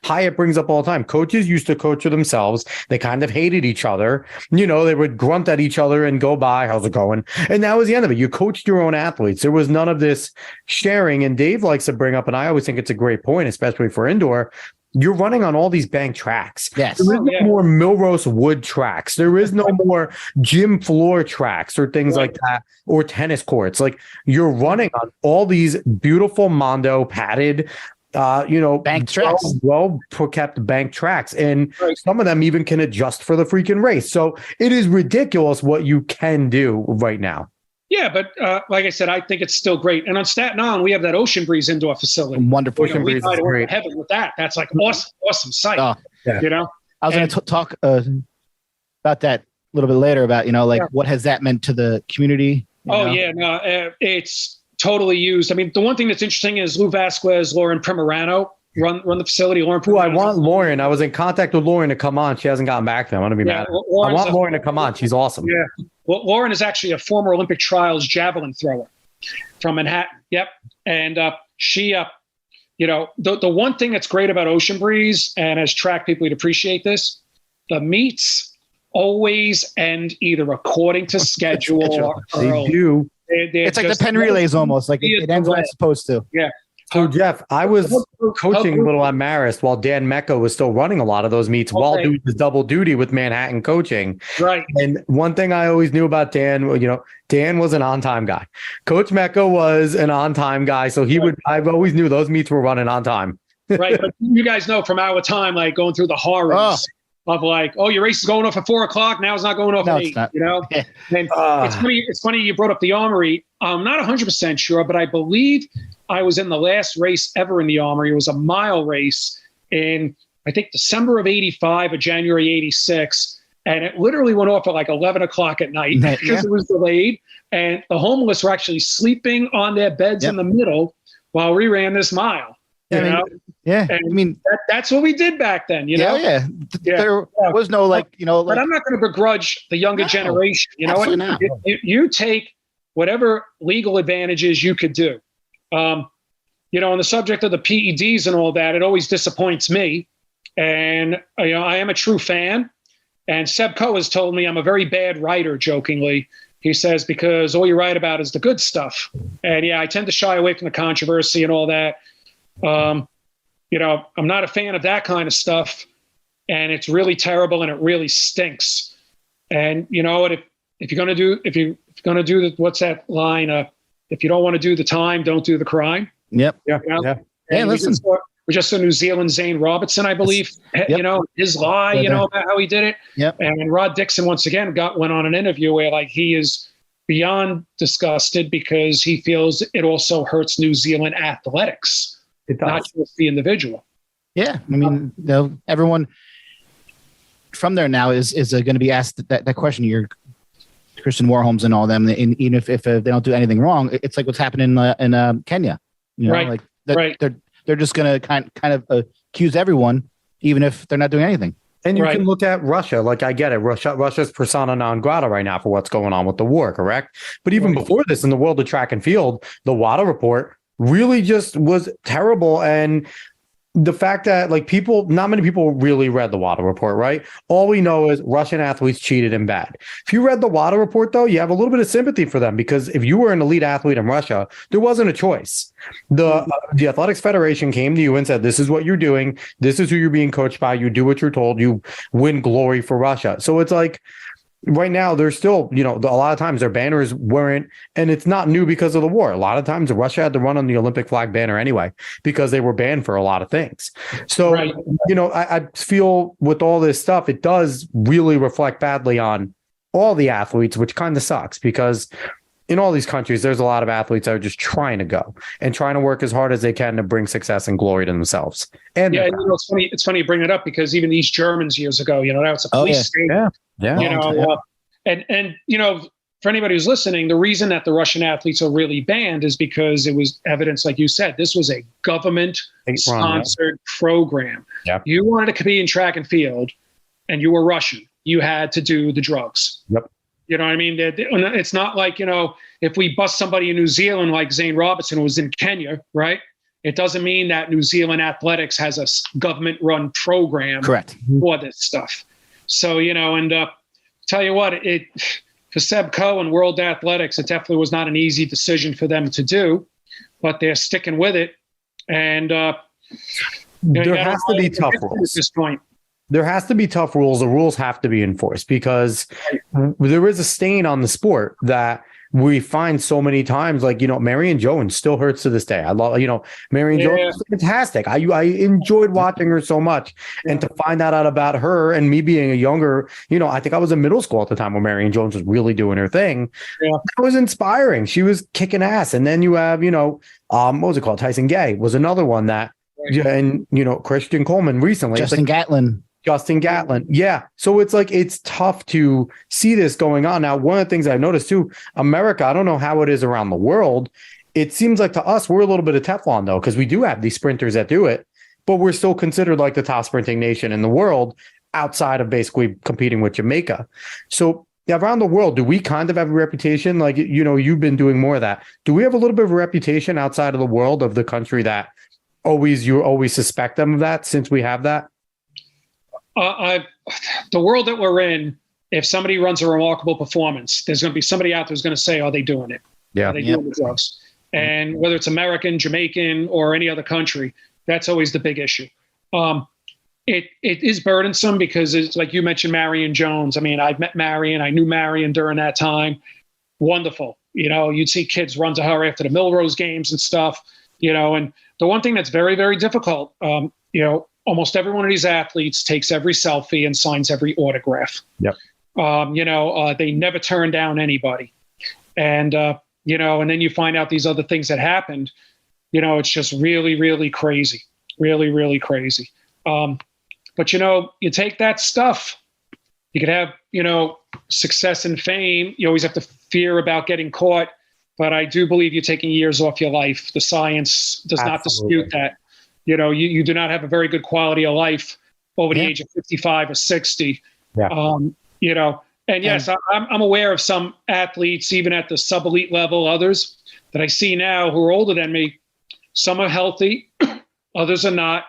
Hyatt brings up all the time. Coaches used to coach for themselves. They kind of hated each other. They would grunt at each other and go by. How's it going? And that was the end of it. You coached your own athletes. There was none of this sharing. And Dave likes to bring up, and I always think it's a great point, especially for indoor. You're running on all these bank tracks. Yes. There is no more Milrose wood tracks. There is no more gym floor tracks or things like that, or tennis courts. Like, you're running on all these beautiful Mondo padded, bank tracks, well kept bank tracks. And some of them even can adjust for the freaking race. So it is ridiculous what you can do right now. Yeah, but like I said, I think it's still great. And on Staten Island, we have that Ocean Breeze indoor facility. Wonderful. Ocean Breeze is great. Heaven with that. That's like awesome sight. Oh, yeah. I was going to talk about that a little bit later about, what has that meant to the community? It's totally used. I mean, the one thing that's interesting is Lou Vasquez, Lauren Primerano run the facility. Lauren Primerano. I want Lauren. I was in contact with Lauren to come on. She hasn't gotten back to me. I'm going to be mad. I want Lauren to come on. She's awesome. Yeah. Well, Lauren is actually a former Olympic trials javelin thrower from Manhattan. Yep. And she, the one thing that's great about Ocean Breeze, and as track people, would appreciate this, the meets always end either according to schedule or early. They do. It's like the Penn Relays almost. Like it ends when it's supposed to. Yeah. So, Jeff, I was coaching a little at Marist while Dan Mecca was still running a lot of those meets while doing his double duty with Manhattan coaching. Right. And one thing I always knew about Dan, Dan was an on-time guy. Coach Mecca was an on-time guy. So I always knew those meets were running on time. Right. But you guys know from our time, like going through the horrors of like, your race is going off at 4:00. Now it's not going off at 8, And it's funny you brought up the Armory. I'm not 100% sure, but I believe I was in the last race ever in the Armory. It was a mile race in, I think, December of 85 or January 86. And it literally went off at like 11 o'clock at night because it was delayed. And the homeless were actually sleeping on their beds in the middle while we ran this mile. That's what we did back then, There was no but I'm not going to begrudge the younger generation. You know what? You take whatever legal advantages you could do. On the subject of the PEDs and all that, it always disappoints me. And, I am a true fan. And Seb Coe has told me I'm a very bad writer, jokingly. He says, because all you write about is the good stuff. And I tend to shy away from the controversy and all that. I'm not a fan of that kind of stuff. And it's really terrible and it really stinks. And you know what? If you're going to do what's that line? If you don't want to do the time, don't do the crime. Yep. Yeah. Hey, listen. We just saw New Zealand Zane Robertson, I believe. His lie, about how he did it. Yep. And Rod Dixon once again went on an interview where he is beyond disgusted because he feels it also hurts New Zealand athletics, not just the individual. Yeah, I mean, everyone from there now is going to be asked that question. You're Christian Warholms and all them, and even if they don't do anything wrong, it's like what's happening in Kenya. They're just going to kind of accuse everyone even if they're not doing anything. And you can look at Russia. Like, I get it. Russia's persona non grata right now for what's going on with the war, correct? But even before this, in the world of track and field, the WADA report really just was terrible. And the fact that, like, not many people really read the WADA report, right? All we know is Russian athletes cheated and bad. If you read the WADA report, though, you have a little bit of sympathy for them, because if you were an elite athlete in Russia, there wasn't a choice. The Athletics Federation came to you and said, this is what you're doing. This is who you're being coached by. You do what you're told. You win glory for Russia. So it's like, right now, there's still, a lot of times their banners weren't, and it's not new because of the war. A lot of times Russia had to run on the Olympic flag banner anyway, because they were banned for a lot of things. So, I feel with all this stuff, it does really reflect badly on all the athletes, which kind of sucks, because in all these countries, there's a lot of athletes that are just trying to go and trying to work as hard as they can to bring success and glory to themselves. And it's funny you bring it up, because even East Germans years ago, that was a police state. And for anybody who's listening, the reason that the Russian athletes are really banned is because it was evidence, like you said, this was a government-sponsored program. Yep. You wanted to compete in track and field, and you were Russian. You had to do the drugs. Yep. You know what I mean? It's not like, if we bust somebody in New Zealand like Zane Robertson, who was in Kenya, right? It doesn't mean that New Zealand athletics has a government-run program for this stuff. So, tell you what, for Seb Coe and World Athletics, it definitely was not an easy decision for them to do, but they're sticking with it. And there has to be tough rules at this point. There has to be tough rules. The rules have to be enforced, because there is a stain on the sport that we find so many times. Like, Marion Jones still hurts to this day. I love, Marion Jones is fantastic. I enjoyed watching her so much. And to find that out about her, and me being a younger, I think I was in middle school at the time when Marion Jones was really doing her thing. That was inspiring. She was kicking ass. And then you have, what was it called? Tyson Gay was another one that, and, Christian Coleman recently. Justin Gatlin. Yeah. So it's like, it's tough to see this going on. Now, one of the things I've noticed too, America, I don't know how it is around the world. It seems like to us, we're a little bit of Teflon though, because we do have these sprinters that do it, but we're still considered like the top sprinting nation in the world, outside of basically competing with Jamaica. So around the world, do we kind of have a reputation? Like, you've been doing more of that. Do we have a little bit of a reputation outside of the world of the country that you always suspect them of that, since we have that? The world that we're in, if somebody runs a remarkable performance, there's going to be somebody out there who's going to say, are they doing it? Yeah. Are they doing the drugs? And whether it's American, Jamaican, or any other country, that's always the big issue. It is burdensome, because it's like you mentioned, Marion Jones. I mean, I've met Marion. I knew Marion during that time. Wonderful. You'd see kids run to her after the Milrose games and stuff, and the one thing that's very, very difficult, almost every one of these athletes takes every selfie and signs every autograph. Yep. They never turn down anybody. And, and then you find out these other things that happened, it's just really, really crazy. Really, really crazy. But, you take that stuff, you could have, success and fame. You always have to fear about getting caught. But I do believe you're taking years off your life. The science does not dispute that. You do not have a very good quality of life over the age of 55 or 60. Yeah. And yes, I'm aware of some athletes, even at the sub-elite level, others that I see now who are older than me. Some are healthy, others are not.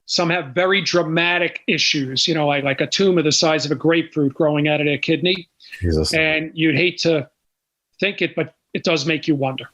Some have very dramatic issues, like a tumor the size of a grapefruit growing out of their kidney. Jesus. And you'd hate to think it, but it does make you wonder,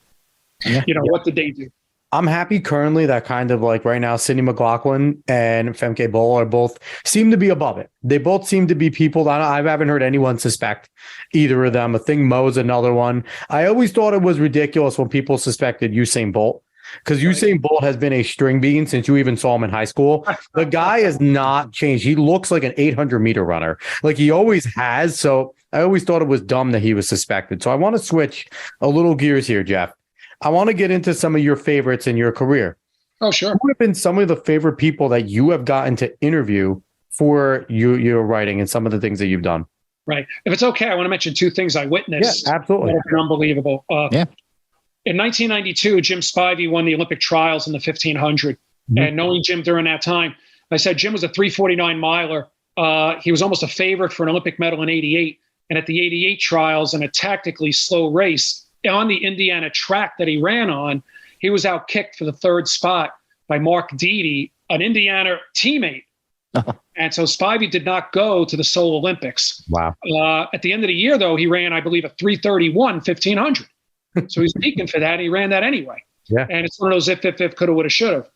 what did they do? I'm happy currently that kind of like right now, Sydney McLaughlin and Femke Bol are both seem to be above it. They both seem to be people that I haven't heard anyone suspect either of them. I think Mo's another one. I always thought it was ridiculous when people suspected Usain Bolt, because Usain Bolt has been a string bean since you even saw him in high school. The guy has not changed. He looks like an 800-meter runner, like he always has. So I always thought it was dumb that he was suspected. So I want to switch a little gears here, Jeff. I want to get into some of your favorites in your career. Oh, sure. Who have been some of the favorite people that you have gotten to interview for your writing and some of the things that you've done? Right. If it's okay, I want to mention two things I witnessed. Yeah, absolutely. That have been unbelievable. In 1992, Jim Spivey won the Olympic trials in the 1500. Mm-hmm. And knowing Jim during that time, I said Jim was a 3:49 miler. He was almost a favorite for an Olympic medal in '88. And at the '88 trials, in a tactically slow race on the Indiana track that he ran on, he was outkicked for the third spot by Mark Deedy, an Indiana teammate. And so Spivey did not go to the Seoul Olympics. Wow. At the end of the year, though, he ran, I believe, a 3:31 1500. So he's peaking for that. He ran that anyway. Yeah. And it's one of those if, coulda, woulda, shoulda.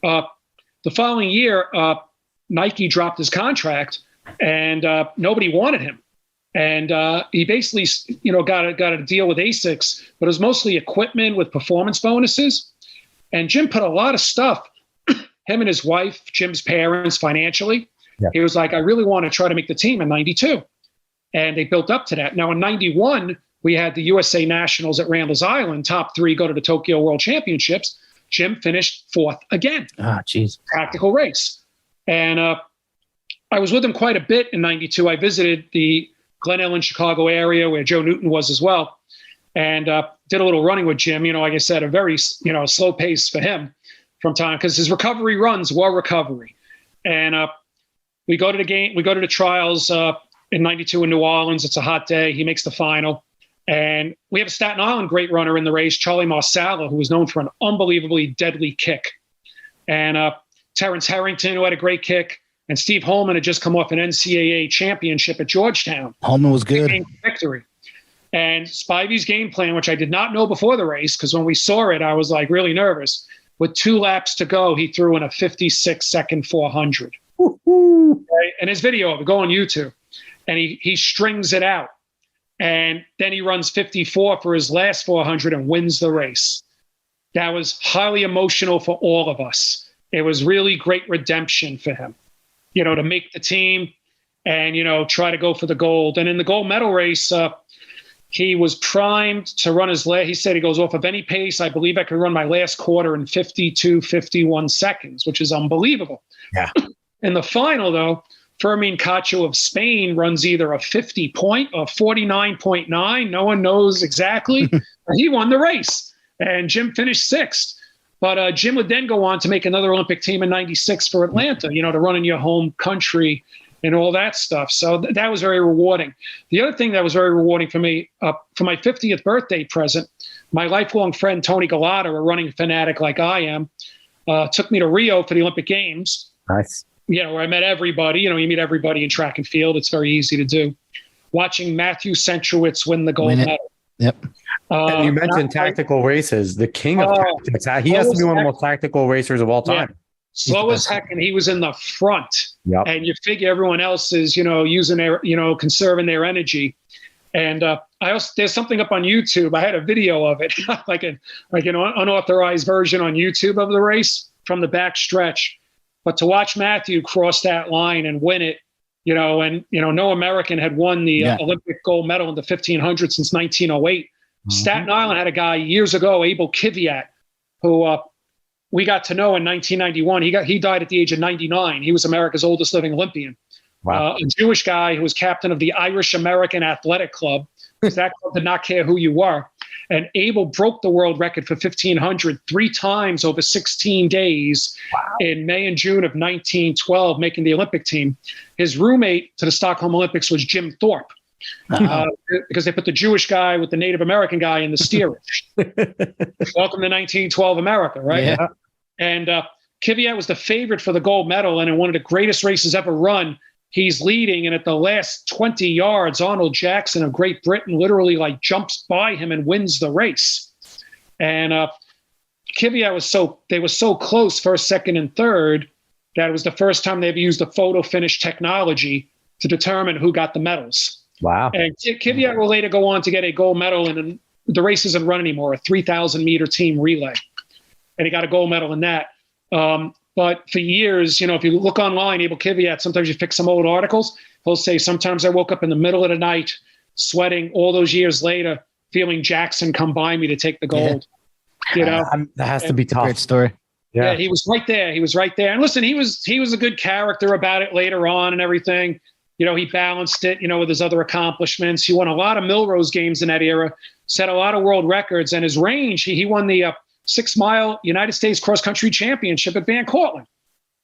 The following year, Nike dropped his contract, and nobody wanted him. And he basically, got a deal with ASICS, but it was mostly equipment with performance bonuses. And Jim put a lot of stuff, him and his wife, Jim's parents, financially. Yeah. He was like, I really want to try to make the team in '92. And they built up to that. Now in '91, we had the USA Nationals at Randall's Island, top 3 go to the Tokyo World Championships. Jim finished 4th again. Geez. Tactical race. And I was with him quite a bit in '92. I visited the Glen Ellen, Chicago area where Joe Newton was as well. And did a little running with Jim, like I said, a very, slow pace for him from time, because his recovery runs were recovery. And we go to the game, we go to the trials in '92 in New Orleans. It's a hot day. He makes the final. And we have a Staten Island great runner in the race, Charlie Marsala, who was known for an unbelievably deadly kick. And Terrence Harrington, who had a great kick. And Steve Holman had just come off an NCAA championship at Georgetown. Holman was good. Victory. And Spivey's game plan, which I did not know before the race, because when we saw it, I was like really nervous. With 2 laps to go, he threw in a 56-second 400. Okay? And his video, go on YouTube. And he strings it out. And then he runs 54 for his last 400 and wins the race. That was highly emotional for all of us. It was really great redemption for him, to make the team and, try to go for the gold. And in the gold medal race, he was primed to run his last. He said he goes, off of any pace, I believe I could run my last quarter in 51 seconds, which is unbelievable. Yeah. In the final, though, Fermín Cacho of Spain runs either a 50 point or 49.9. No one knows exactly. He won the race, and Jim finished 6th. But Jim would then go on to make another Olympic team in '96 for Atlanta, to run in your home country and all that stuff. So that was very rewarding. The other thing that was very rewarding for me, for my 50th birthday present, my lifelong friend, Tony Galata, a running fanatic like I am, took me to Rio for the Olympic Games. Nice. Where I met everybody. You meet everybody in track and field. It's very easy to do. Watching Matthew Centrowitz win the gold medal. Yep. And you mentioned tactical races, the king of tactics. He has to be one of the most tactical racers of all time. Yeah. Slow as heck, and he was in the front. Yep. And you figure everyone else is, using their, conserving their energy. And there's something up on YouTube. I had a video of it, like an unauthorized version on YouTube of the race from the back stretch. But to watch Matthew cross that line and win it, no American had won the Olympic gold medal in the 1500 since 1908. Mm-hmm. Staten Island had a guy years ago, Abel Kiviat, who we got to know in 1991. He died at the age of 99. He was America's oldest living Olympian. Wow. A Jewish guy who was captain of the Irish American Athletic Club. That club did not care who you were. And Abel broke the world record for 1500 3 times over 16 days in May and June of 1912, making the Olympic team. His roommate to the Stockholm Olympics was Jim Thorpe, because they put the Jewish guy with the Native American guy in the steerage. Welcome to 1912 America, right? Yeah. And Kiviat was the favorite for the gold medal, and in one of the greatest races ever run, he's leading, and at the last 20 yards, Arnold Jackson of Great Britain literally jumps by him and wins the race. And Kiviat they were so close, first, second, and third, that it was the first time they ever used the photo finish technology to determine who got the medals. Wow. And Kiviat will later go on to get a gold medal in the race isn't run anymore, a 3,000 meter team relay. And he got a gold medal in that. But for years, if you look online, Abel Kiviat, sometimes you pick some old articles, he'll say, sometimes I woke up in the middle of the night, sweating all those years later, feeling Jackson come by me to take the gold. That has to be tough. Great story. Yeah, he was right there. He was right there. And listen, he was a good character about it later on and everything. He balanced it, with his other accomplishments. He won a lot of Milrose games in that era, set a lot of world records, and his range, he won the 6-mile United States cross-country championship at Van Cortlandt.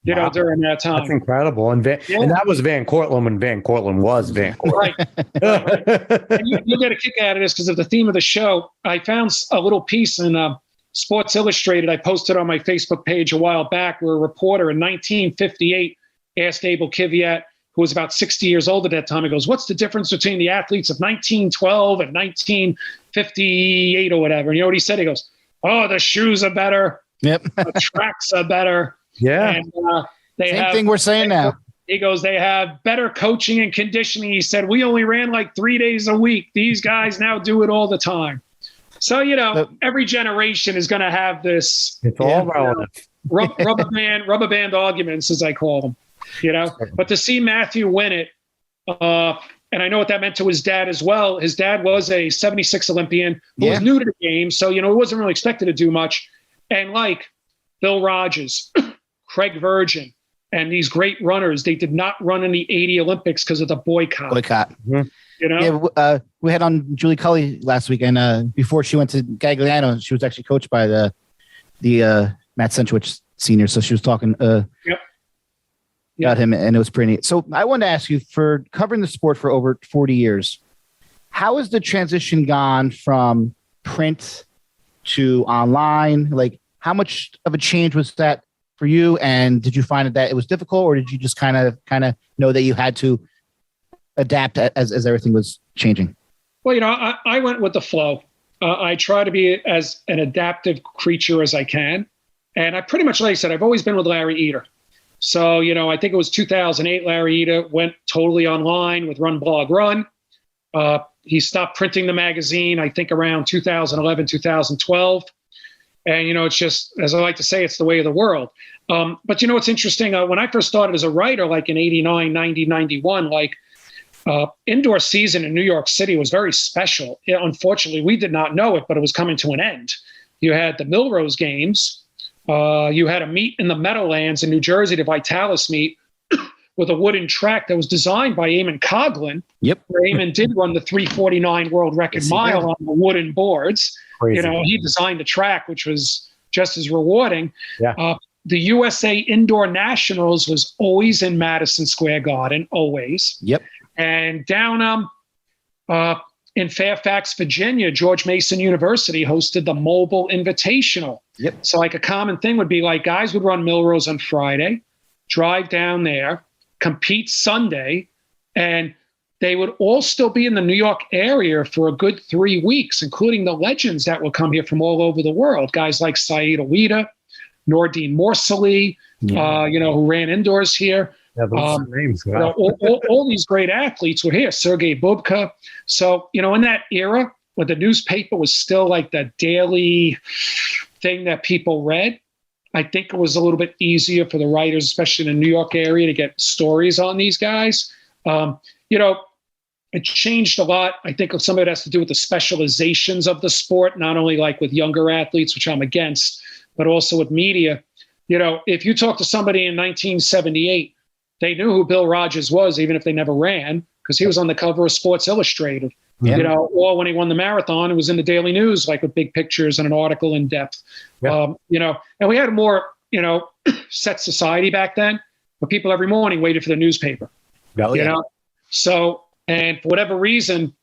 during that time. That's incredible. And and that was Van Cortlandt when Van Cortlandt was Van Cortlandt. Right. And you'll get a kick out of this because of the theme of the show. I found a little piece in Sports Illustrated. I posted on my Facebook page a while back where a reporter in 1958 asked Abel Kiviat, who was about 60 years old at that time, he goes, what's the difference between the athletes of 1912 and 1958 or whatever? And you know what he said? He goes, oh, the shoes are better. Yep. The tracks are better. Yeah. And, Same thing we're saying now. He goes, they have better coaching and conditioning. He said, we only ran like 3 days a week. These guys now do it all the time. So, every generation is going to have this. It's all relative. Rubber band arguments, as I call them. But to see Matthew win it, and I know what that meant to his dad as well. His dad was a 76 Olympian who was new to the game. So, he wasn't really expected to do much. And like Bill Rogers, Craig Virgin, and these great runners, they did not run in the 80 Olympics because of the boycott. Mm-hmm. Yeah, we had on Julie Cully last week, and before she went to Gagliano, she was actually coached by the Matt Senchowicz Senior. So she was talking about him, and it was pretty neat. So I wanted to ask you, for covering the sport for over 40 years, how has the transition gone from print to online? Like, how much of a change was that for you? And did you find that it was difficult, or did you just kind of know that you had to adapt as everything was changing? Well, I went with the flow. I try to be as an adaptive creature as I can. And I pretty much, like I said, I've always been with Larry Eder. So, I think it was 2008, Larry Eder went totally online with RunBlogRun. He stopped printing the magazine, I think around 2011, 2012. And, it's just, as I like to say, it's the way of the world. But, it's interesting. When I first started as a writer, like in 89, 90, 91, indoor season in New York City was very special. Unfortunately, we did not know it, but it was coming to an end. You had the Millrose games. You had a meet in the Meadowlands in New Jersey, the Vitalis meet, with a wooden track that was designed by Eamon Coughlin. Yep. Where Eamon did run the 3:49 world record mile on the wooden boards. Crazy. He designed the track, which was just as rewarding. Yeah. The USA Indoor Nationals was always in Madison Square Garden, always. Yep. And down in Fairfax, Virginia, George Mason University hosted the Mobile Invitational. Yep. So like a common thing would be like guys would run Millrose on Friday, drive down there, compete Sunday, and they would all still be in the New York area for a good 3 weeks, including the legends that will come here from all over the world. Guys like Saeed Awida, Nordine Morsali, who ran indoors here. Yeah, those names. Wow. All these great athletes were here. Sergei Bubka. So, in that era, when the newspaper was still like the daily thing that people read, I think it was a little bit easier for the writers, especially in the New York area, to get stories on these guys. It changed a lot. I think some of it has to do with the specializations of the sport, not only like with younger athletes, which I'm against, but also with media. If you talk to somebody in 1978, they knew who Bill Rogers was, even if they never ran, because he was on the cover of Sports Illustrated. Yeah. Or when he won the marathon, it was in the Daily News, like with big pictures and an article in depth. Yeah. And we had a more, set society back then, where people every morning waited for the newspaper. Oh, yeah. So, and for whatever reason,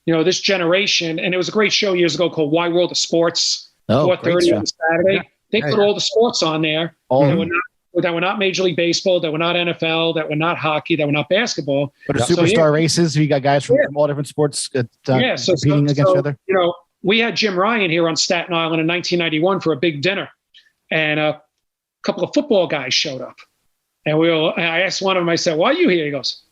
this generation, and it was a great show years ago called Why World of Sports, 4:30 on Saturday. Yeah. They put all the sports on there. That were not Major League Baseball, that were not NFL, that were not hockey, that were not basketball. But superstar races, you got guys from all different sports competing against each other. We had Jim Ryan here on Staten Island in 1991 for a big dinner, and a couple of football guys showed up. And I asked one of them, I said, why are you here? He goes,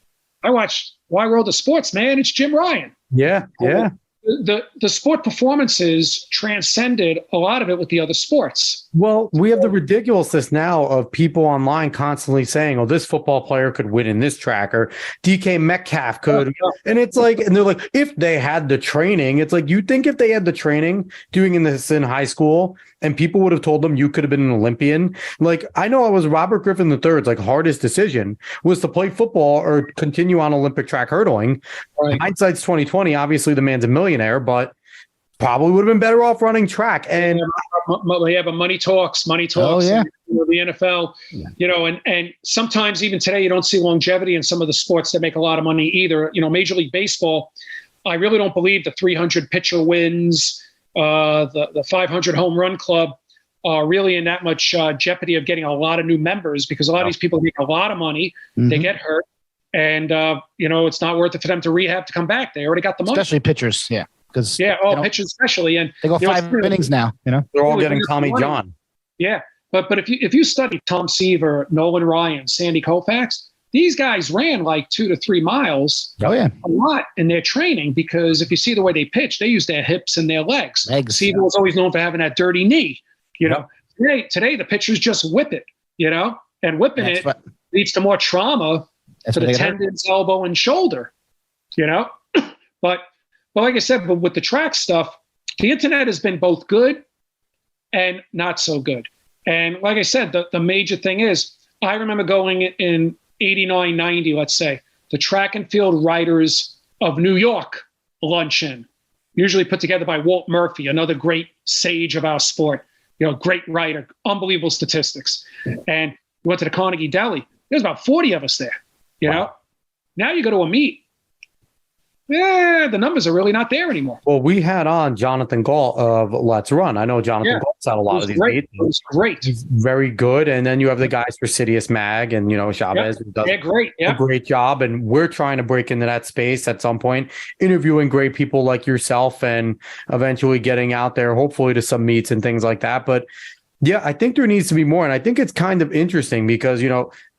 I watched Why World of Sports, man. It's Jim Ryan. Yeah, yeah. The sport performances transcended a lot of it with the other sports. Well, we have the ridiculousness now of people online constantly saying, oh, this football player could win in this track, or DK Metcalf could. And it's like, and they're like, if they had the training, it's like, you think if they had the training doing this in high school and people would have told them you could have been an Olympian. Like, I know it was Robert Griffin III's like hardest decision was to play football or continue on Olympic track hurtling. Right. Hindsight's 2020. Obviously, the man's a millionaire, but probably would have been better off running track. And but money talks. Oh, yeah. the NFL, and sometimes even today you don't see longevity in some of the sports that make a lot of money either. Major League Baseball, I really don't believe the 300 pitcher wins, the 500 home run club are really in that much jeopardy of getting a lot of new members, because a lot of these people make a lot of money, they get hurt, and it's not worth it for them to rehab to come back. They already got the money. Especially pitchers, pitchers especially, and they go 5 innings now. They're all getting Tommy John. Yeah, but if you study Tom Seaver, Nolan Ryan, Sandy Koufax, these guys ran like 2 to 3 miles. Oh yeah, a lot in their training, because if you see the way they pitch, they use their hips and their legs. Seaver was always known for having that dirty knee. Today the pitchers just whip it. And whipping it leads to more trauma to the tendons, elbow, and shoulder. But like I said, but with the track stuff, the internet has been both good and not so good. And like I said, the major thing is, I remember going in 89, 90, let's say, the Track and Field Writers of New York luncheon, usually put together by Walt Murphy, another great sage of our sport, great writer, unbelievable statistics. And we went to the Carnegie Deli. There's about 40 of us there, Wow. Now you go to a meet, the numbers are really not there anymore. Well, we had on Jonathan Galt of Let's Run. I know Jonathan Galt's at a lot of these meets. It was great. He's very good. And then you have the guys for Sidious Mag and, Chavez. Who does a great job. And we're trying to break into that space at some point, interviewing great people like yourself and eventually getting out there, hopefully to some meets and things like that. But yeah, I think there needs to be more. And I think it's kind of interesting because,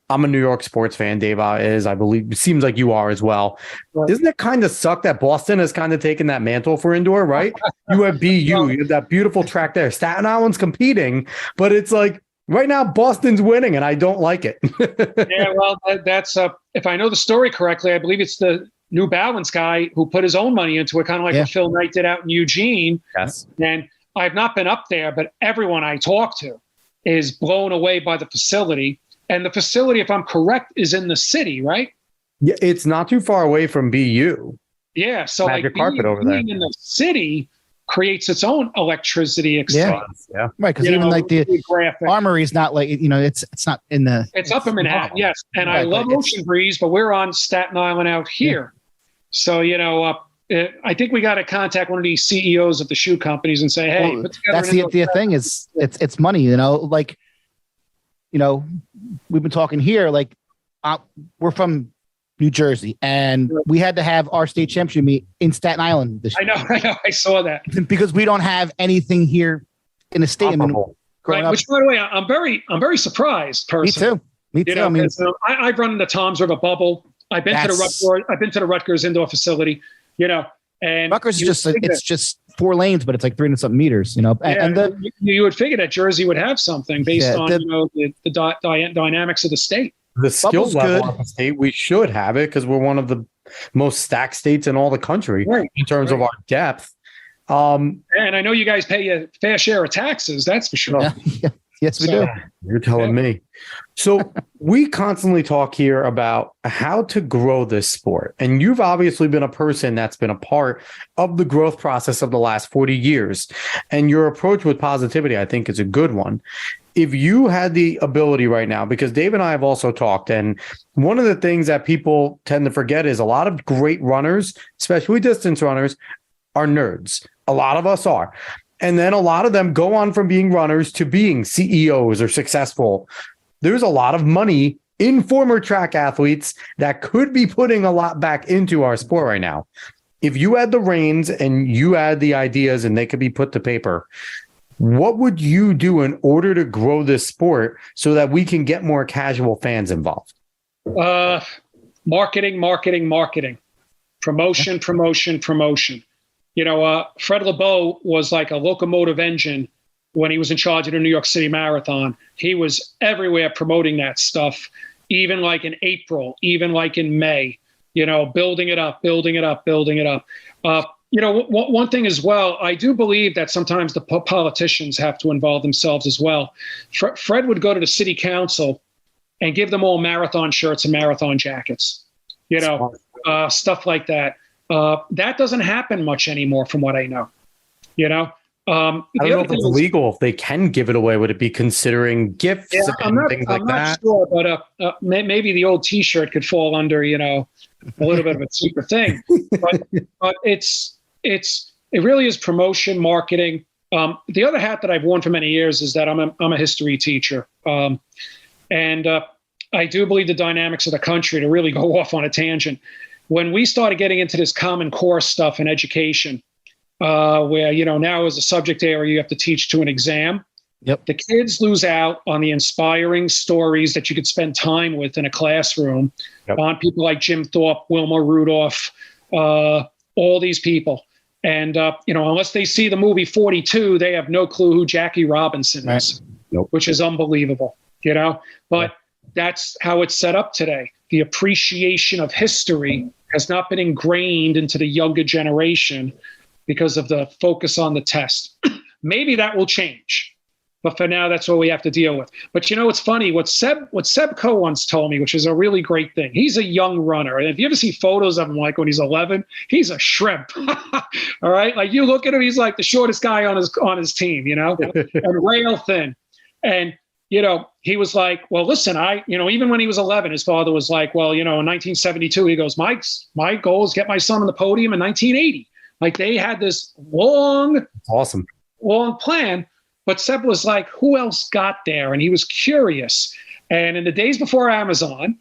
I'm a New York sports fan. Dave is, I believe. It seems like you are as well. Right. Doesn't it kind of suck that Boston has kind of taken that mantle for indoor, right? You have BU. You have that beautiful track there. Staten Island's competing, but it's like right now Boston's winning, and I don't like it. Yeah, well, that's if I know the story correctly, I believe it's the New Balance guy who put his own money into it, kind of like what Phil Knight did out in Eugene. Yes. And I've not been up there, but everyone I talk to is blown away by the facility. And the facility, if I'm correct, is in the city, right? Yeah, it's not too far away from BU. Yeah, so Magic carpet over there. Being in the city creates its own electricity exchange. Yeah, right. Because even like the Armory is not like it's not in the. It's up in Manhattan, yes. And I love Ocean Breeze, but we're on Staten Island out here. Yeah. So I think we got to contact one of these CEOs of the shoe companies and say, hey, put together. That's the thing is it's money. We've been talking here, we're from New Jersey, and we had to have our state championship meet in Staten Island this year. I know. I saw that. Because we don't have anything here in the state. Right, which, by the way, I'm very surprised, personally. Me too. I've run in the Toms River bubble. I've been to the Rutgers indoor facility, and Rutgers is just 4 lanes, but it's like 300-something meters, and you would figure that Jersey would have something based on the dynamics of the state. The skill level of the state, we should have it because we're one of the most stacked states in all the country in terms of our depth. And I know you guys pay a fair share of taxes, that's for sure. Yeah. Yes, we do. You're telling me. So we constantly talk here about how to grow this sport. And you've obviously been a person that's been a part of the growth process of the last 40 years. And your approach with positivity, I think, is a good one. If you had the ability right now, because Dave and I have also talked, and one of the things that people tend to forget is a lot of great runners, especially distance runners, are nerds. A lot of us are. And then a lot of them go on from being runners to being CEOs or successful. There's a lot of money in former track athletes that could be putting a lot back into our sport right now. If you had the reins and you had the ideas and they could be put to paper, what would you do in order to grow this sport so that we can get more casual fans involved? Marketing. Promotion. Fred LeBeau was like a locomotive engine when he was in charge of the New York City Marathon. He was everywhere promoting that stuff, even like in April, even like in May, building it up. One thing as well, I do believe that sometimes the politicians have to involve themselves as well. Fred would go to the city council and give them all marathon shirts and marathon jackets, stuff like that. That doesn't happen much anymore from what I know. I don't know if it's illegal. If they can give it away, would it be considering gifts and things like that? I'm not sure, but maybe the old T-shirt could fall under, a little bit of a cheaper thing. But it really is promotion, marketing. The other hat that I've worn for many years is that I'm a history teacher, and I do believe the dynamics of the country, to really go off on a tangent. When we started getting into this Common Core stuff in education, where, now as a subject area, you have to teach to an exam. Yep. The kids lose out on the inspiring stories that you could spend time with in a classroom, on people like Jim Thorpe, Wilma Rudolph, all these people. And, unless they see the movie 42, they have no clue who Jackie Robinson is, which is unbelievable, But that's how it's set up today. The appreciation of history has not been ingrained into the younger generation because of the focus on the test. Maybe that will change, but for now, that's what we have to deal with. But it's funny, what Seb Coe once told me, which is a really great thing. He's a young runner. And if you ever see photos of him, like when he's 11, he's a shrimp. All right. Like you look at him, he's like the shortest guy on his team, and rail thin. And, he was like, well, listen, even when he was 11, his father was like, well, in 1972, he goes, my goal is get my son on the podium in 1980. Like they had this long plan, but Seb was like, who else got there? And he was curious. And in the days before Amazon,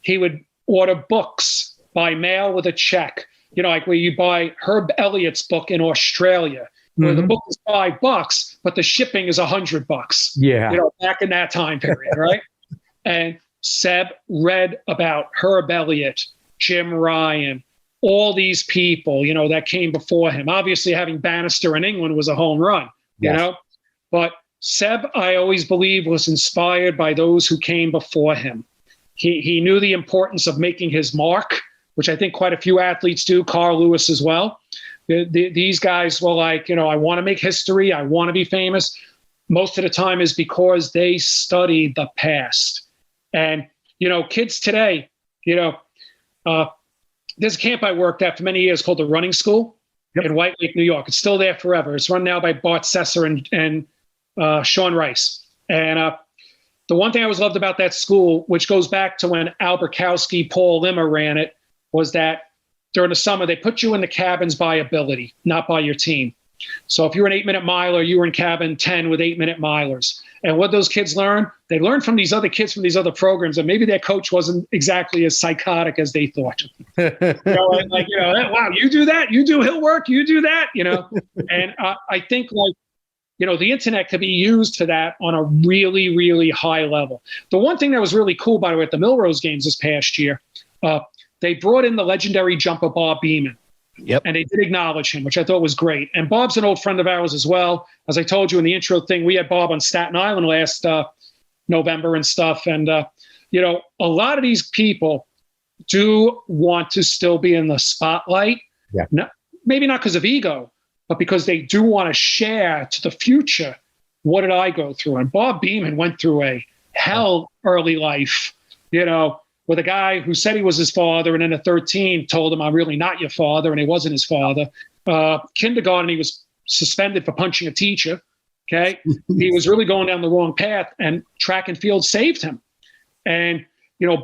he would order books by mail with a check, like where you buy Herb Elliott's book in Australia, where the book is $5, but the shipping is $100. Yeah. Back in that time period, right? And Seb read about Herb Elliott, Jim Ryan, all these people, that came before him. Obviously, having Bannister in England was a home run, But Seb, I always believe, was inspired by those who came before him. He knew the importance of making his mark, which I think quite a few athletes do, Carl Lewis as well. These guys were like, I want to make history. I want to be famous. Most of the time is because they studied the past. And, kids today, there's a camp I worked at for many years called the Running School in White Lake, New York. It's still there forever. It's run now by Bart Sesser and Sean Rice. And the one thing I always loved about that school, which goes back to when Al Burkowski, Paul Limmer ran it, was that during the summer, they put you in the cabins by ability, not by your team. So if you're an 8-minute miler, you were in cabin 10 with 8-minute milers. And what those kids learn, they learn from these other kids from these other programs, and maybe their coach wasn't exactly as psychotic as they thought. Wow, you do that, you do hill work, you do that, And I think the internet could be used for that on a really, really high level. The one thing that was really cool, by the way, at the Milrose games this past year, they brought in the legendary jumper Bob Beeman. Yep. And they did acknowledge him, which I thought was great. And Bob's an old friend of ours as well. As I told you in the intro thing, we had Bob on Staten Island last November and stuff. And, a lot of these people do want to still be in the spotlight. Yeah. Maybe not because of ego, but because they do want to share to the future, what did I go through? And Bob Beeman went through a hell early life, with a guy who said he was his father, and then at 13 told him, I'm really not your father, and he wasn't his father. Kindergarten, he was suspended for punching a teacher. Okay. He was really going down the wrong path, and track and field saved him. And,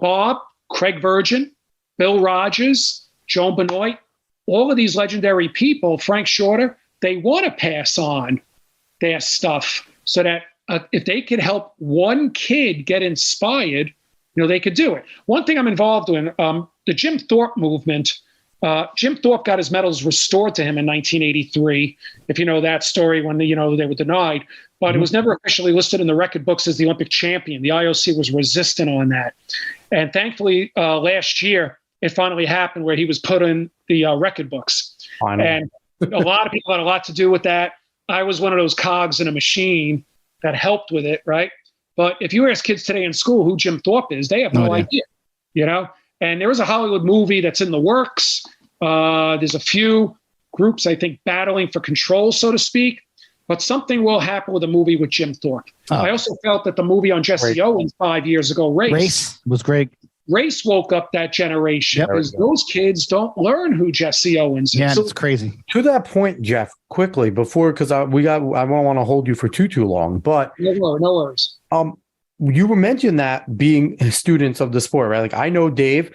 Bob, Craig Virgin, Bill Rogers, Joan Benoit, all of these legendary people, Frank Shorter, they want to pass on their stuff so that if they could help one kid get inspired, they could do it. One thing I'm involved in, the Jim Thorpe movement. Jim Thorpe got his medals restored to him in 1983, if you know that story, when they were denied. But it was never officially listed in the record books as the Olympic champion. The IOC was resistant on that. And thankfully, last year, it finally happened where he was put in the record books. And a lot of people had a lot to do with that. I was one of those cogs in a machine that helped with it, right? But if you ask kids today in school who Jim Thorpe is, they have no idea, And there is a Hollywood movie that's in the works. There's a few groups, I think, battling for control, so to speak. But something will happen with a movie with Jim Thorpe. I also felt that the movie on Jesse Owens 5 years ago, Race was great. race woke up that generation because those kids don't learn who Jesse Owens is. Yeah, it's crazy. To that point, Jeff, quickly before, because I don't want to hold you for too long, but no worries. You were mentioned that being students of the sport, right? Like I know Dave's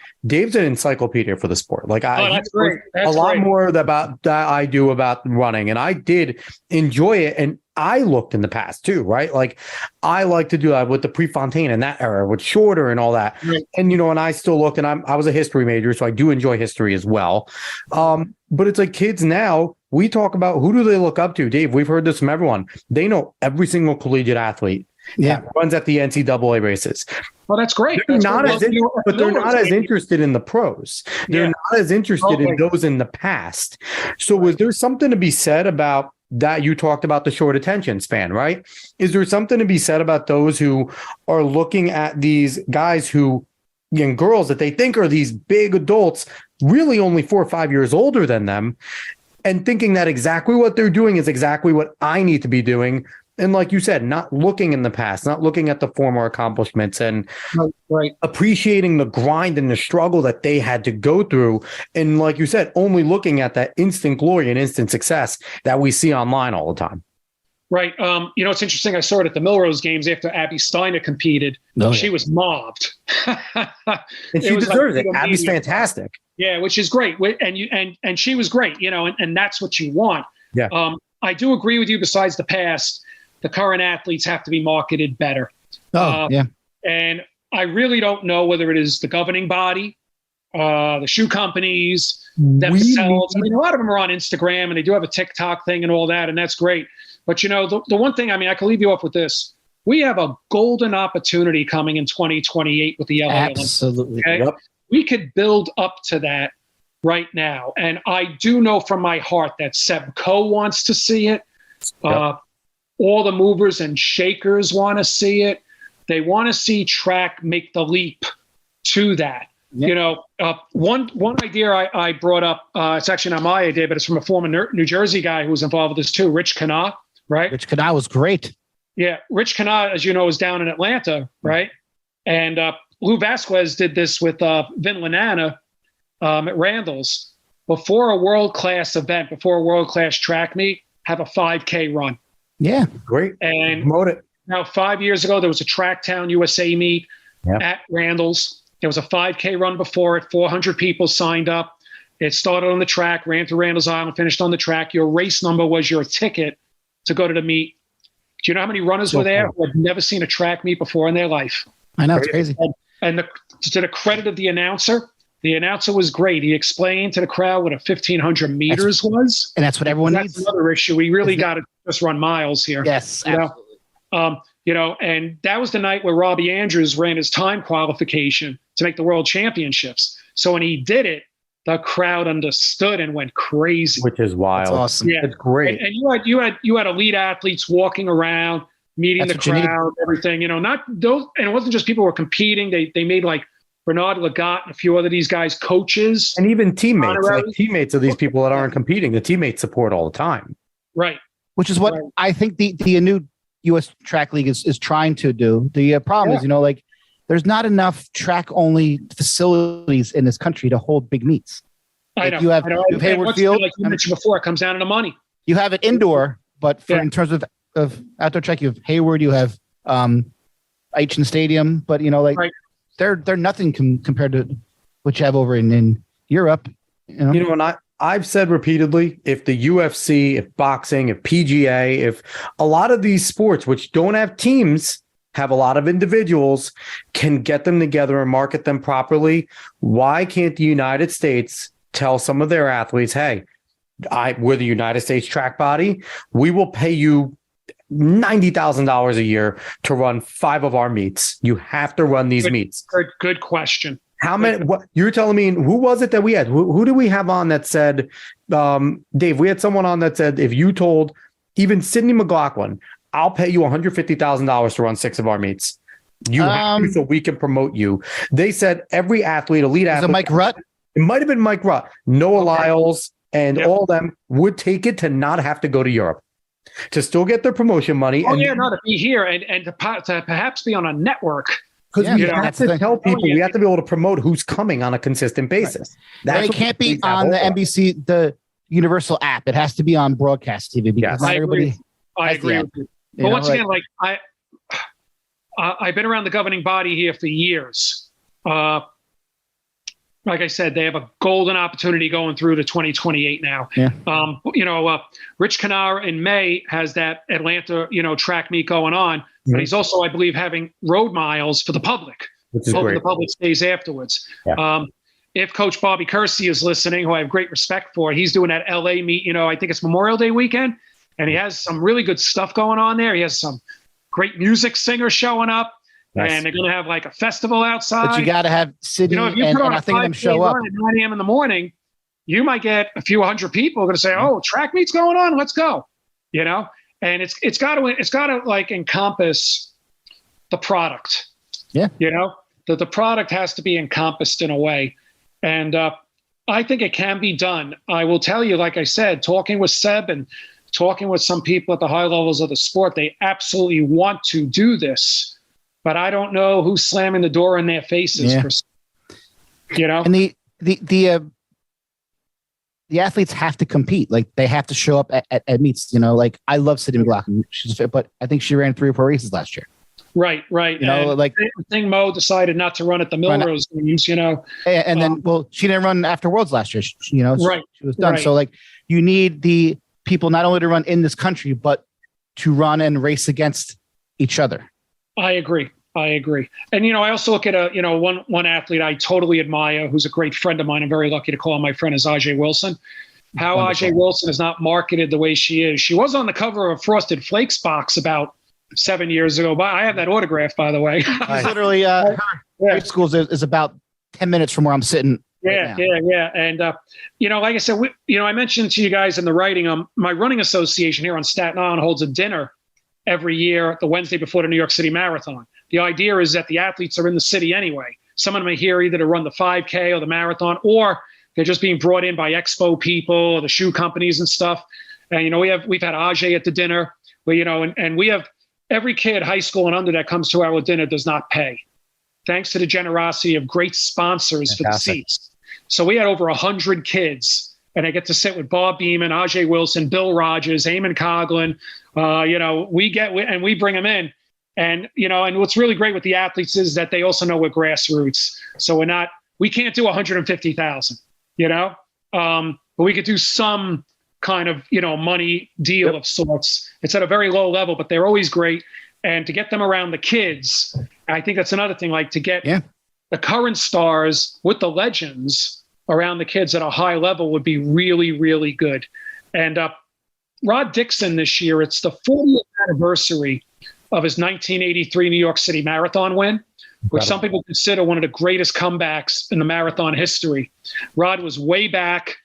an encyclopedia for the sport. Like that's great. That's a lot more about that I do about running, and I did enjoy it. And I looked in the past too, right? Like I like to do that with the Prefontaine in that era, with Shorter and all that. Right. And and I still look, and I was a history major, so I do enjoy history as well. But it's like kids now. We talk about who do they look up to, Dave? We've heard this from everyone. They know every single collegiate athlete. That runs at the NCAA races. Well, that's great. They're not as interested in the pros. They're not as interested in those in the past. So was there something to be said about that? You talked about the short attention span, right? Is there something to be said about those who are looking at these guys who, and girls that they think are these big adults, really only 4 or 5 years older than them, and thinking that exactly what they're doing is exactly what I need to be doing? And like you said, not looking in the past, not looking at the former accomplishments, and appreciating the grind and the struggle that they had to go through. And like you said, only looking at that instant glory and instant success that we see online all the time. Right. It's interesting. I saw it at the Milrose games after Abby Steiner competed. She was mobbed. And she deserves it. Abby's fantastic. Yeah, which is great. And she was great, and that's what you want. Yeah. I do agree with you. Besides the past, the current athletes have to be marketed better. And I really don't know whether it is the governing body, the shoe companies themselves. I mean, a lot of them are on Instagram, and they do have a TikTok thing and all that, and that's great. But, the one thing, I can leave you off with this. We have a golden opportunity coming in 2028 with the LA Olympics. Absolutely. Okay? Yep. We could build up to that right now. And I do know from my heart that Seb Coe wants to see it. Yep. All the movers and shakers want to see it. They want to see track make the leap to that. Yep. One idea I brought up, it's actually not my idea, but it's from a former New Jersey guy who was involved with this too, Rich Kanah, right? Rich Kanah was great. Yeah, Rich Kanah, as you know, is down in Atlanta, right? And Lou Vasquez did this with Vin Lanana at Randall's. Before a world-class event, before a world-class track meet, have a 5K run. Yeah, great. And promote it. Now, 5 years ago, there was a Tracktown USA meet at Randall's. There was a 5K run before it. 400 people signed up. It started on the track, ran through Randall's Island, finished on the track. Your race number was your ticket to go to the meet. Do you know how many runners were there who had never seen a track meet before in their life? I know, it's crazy. And to the credit of the announcer was great. He explained to the crowd what a 1,500 meters was. And that's what everyone needs. That's another issue. We really got to just run miles here. Yes, absolutely. And that was the night where Robbie Andrews ran his time qualification to make the world championships. So when he did it, the crowd understood and went crazy. Which is wild. That's awesome. Yeah. It's great. And you had elite athletes walking around, meeting the crowd, everything, not those. And it wasn't just people who were competing. They made like Bernard Lagat and a few other these guys, coaches. And even teammates, teammates of these people that aren't competing. The teammates support all the time. Right. Which is what I think the new U.S. Track League is trying to do. The problem is, there's not enough track-only facilities in this country to hold big meets. I know. You have Hayward Field. Like you mentioned before, it comes down to the money. You have it indoor, but in terms of outdoor track, you have Hayward, you have Aichen Stadium, but they're nothing compared to what you have over in Europe. And I've said repeatedly, if the UFC, if boxing, if PGA, if a lot of these sports which don't have teams, have a lot of individuals, can get them together and market them properly, why can't the United States tell some of their athletes, hey, we're the United States track body. We will pay you $90,000 a year to run 5 of our meets. You have to run these meets. Good question. How many? What you're telling me? Who was it that we had? Who did we have on that said? Dave, we had someone on that said, if you told even Sydney McLaughlin, I'll pay you $150,000 to run 6 of our meets. You have to, so we can promote you. They said every athlete, elite athlete. Was it Mike Rutt? It might have been Mike Rutt, Noah Lyles, and all of them would take it to not have to go to Europe, to still get their promotion money. To be here and to perhaps be on a network Because we have to tell people, we have to be able to promote who's coming on a consistent basis. Right. It can't be on the NBC, the Universal app. It has to be on broadcast TV because not everybody. I agree with you. But once again, like I've been around the governing body here for years. Like I said, they have a golden opportunity going through to 2028 now. Yeah. Rich Canara in May has that Atlanta, track meet going on, but he's also, I believe, having road miles for the public. Hoping the public stays afterwards. Yeah. If Coach Bobby Kersey is listening, who I have great respect for, he's doing that LA meet. I think it's Memorial Day weekend, and he has some really good stuff going on there. He has some great music singers showing up. Nice. And they're going to have like a festival outside. But you got to have city, if you and put on I think them show up at 9 a.m. in the morning, you might get a few hundred people going to say, "Oh, track meet's going on, let's go." And it's got to like encompass the product. Yeah. The product has to be encompassed in a way, and I think it can be done. I will tell you, like I said, talking with Seb and talking with some people at the high levels of the sport, they absolutely want to do this. But I don't know who's slamming the door in their faces. And the athletes have to compete. Like they have to show up at meets. Like I love Sydney McLaughlin. She's fit, but I think she ran 3 or 4 races last year. Right. Like the thing Mo decided not to run at the Milrose games. And then she didn't run after Worlds last year. She was done. Right. So like you need the people not only to run in this country, but to run and race against each other. I agree. And, I also look at one athlete I totally admire, who's a great friend of mine. I'm very lucky to call him my friend, is Ajay Wilson. How Ajay Wilson is not marketed the way she is. She was on the cover of Frosted Flakes box about 7 years ago. But I have that autograph, by the way. She's literally, her school is about 10 minutes from where I'm sitting. Yeah. And, like I said, I mentioned to you guys in the writing, my running association here on Staten Island holds a dinner every year, the Wednesday before the New York City Marathon. The idea is that the athletes are in the city anyway. Some of them are here either to run the 5K or the marathon, or they're just being brought in by expo people or the shoe companies and stuff. And, we've had Ajay at the dinner where, and we have every kid, high school and under, that comes to our dinner does not pay, thanks to the generosity of great sponsors for the seats. So we had over 100 kids, and I get to sit with Bob Beeman, Ajay Wilson, Bill Rogers, Eamon Coughlin. We bring them in. And, and what's really great with the athletes is that they also know we're grassroots. So we can't do 150,000, but we could do some kind of, money deal of sorts. It's at a very low level, but they're always great. And to get them around the kids, I think that's another thing, like to get the current stars with the legends around the kids at a high level would be really, really good. And Rod Dixon this year, it's the 40th anniversary of his 1983 New York City Marathon win, which some people consider one of the greatest comebacks in the marathon history. Rod was way back,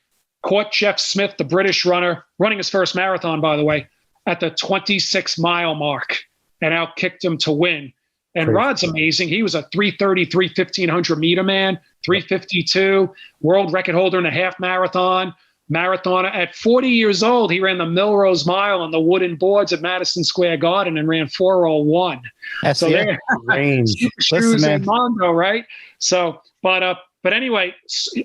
caught Jeff Smith, the British runner, running his first marathon, by the way, at the 26-mile mark, and outkicked him to win. And Rod's amazing. He was a 3:30, 1500 meter man, 3:52, world record holder in a half marathoner. At 40 years old, he ran the Milrose Mile on the wooden boards at Madison Square Garden and ran 4:01. That's the range. Shoes and Mondo, right? So, but anyway,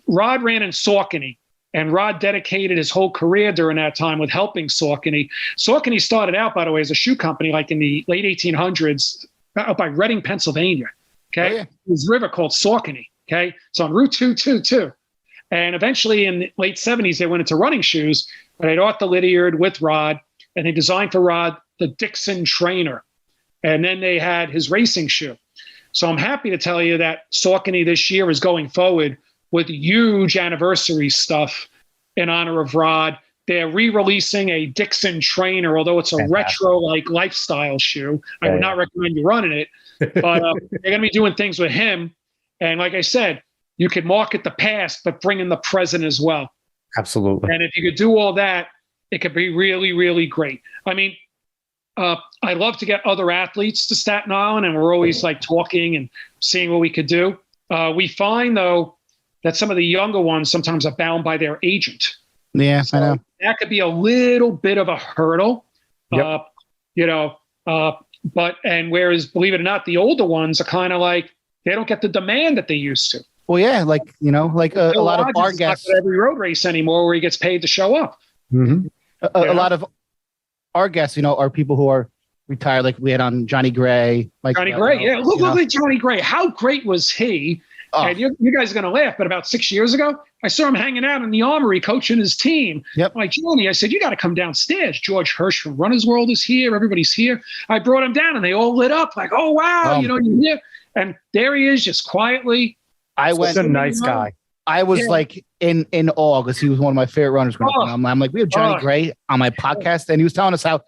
Rod ran in Saucony, and Rod dedicated his whole career during that time with helping Saucony. Saucony started out, by the way, as a shoe company, like in the late 1800s, out by Reading, Pennsylvania. Okay, There's a river called Saucony. Okay, so on Route 222. And eventually in the late 70s, they went into running shoes, but they'd Arthur Lydiard with Rod, and they designed for Rod the Dixon Trainer. And then they had his racing shoe. So I'm happy to tell you that Saucony this year is going forward with huge anniversary stuff in honor of Rod. They're re-releasing a Dixon Trainer, although it's a retro like lifestyle shoe. I would not recommend you running it, but they're going to be doing things with him. And like I said, you could market the past, but bring in the present as well. Absolutely. And if you could do all that, it could be really, really great. I mean, I love to get other athletes to Staten Island, and we're always like talking and seeing what we could do. We find, though, that some of the younger ones sometimes are bound by their agent. Yeah, so I know. That could be a little bit of a hurdle. whereas, believe it or not, the older ones are kind of like, they don't get the demand that they used to. Well, yeah, like, a lot of our guests not at every road race anymore where he gets paid to show up. Mm-hmm. A lot of our guests, are people who are retired. Like we had on Johnny Gray. Johnny Gray, yeah. Look at Johnny Gray. How great was he? Oh. And you guys are going to laugh, but about 6 years ago, I saw him hanging out in the Armory coaching his team. Yep. I'm like, Johnny, I said, you got to come downstairs. George Hirsch from Runner's World is here. Everybody's here. I brought him down and they all lit up like, oh, wow, you're here. And there he is, just quietly. Such a nice guy. I was like in awe because he was one of my favorite runners. I'm like, we have Johnny Gray on my podcast. And he was telling us how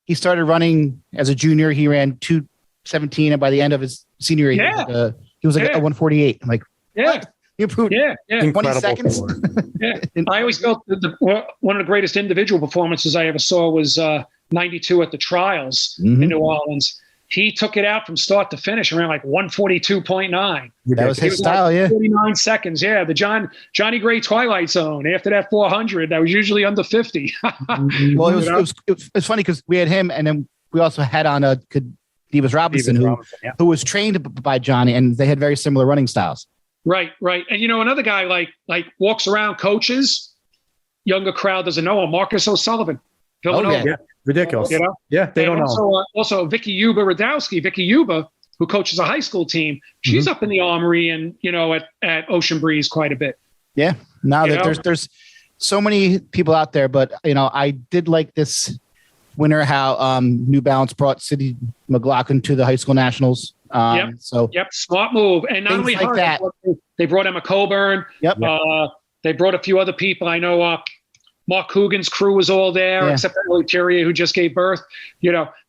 he started running as a junior. He ran 2:17. And by the end of his senior year, he was like a 1:48. I'm like, what? He improved 20 seconds. I always felt one of the greatest individual performances I ever saw was 92 at the trials in New Orleans. He took it out from start to finish around like 142.9. That was his style, 49 seconds, the Johnny Gray Twilight Zone. After that 400, that was usually under 50. Well, it was funny because we had him, and then we also had on Davis Robinson, who was trained by Johnny, and they had very similar running styles. Right. And another guy like walks around, coaches, younger crowd doesn't know him, Marcus O'Sullivan. Villanova. Yeah. Ridiculous. They don't know. Also, Vicky Yuba Radowski, Vicky Yuba, who coaches a high school team, she's up in the Armory and at Ocean Breeze quite a bit. Yeah. Now that there's so many people out there, but I did like this winter how New Balance brought Sidney McLaughlin to the high school nationals. Smart move. And not only like that, they brought Emma Coburn. They brought a few other people. I know Mark Coogan's crew was all there, except for Ellie Thierry, who just gave birth.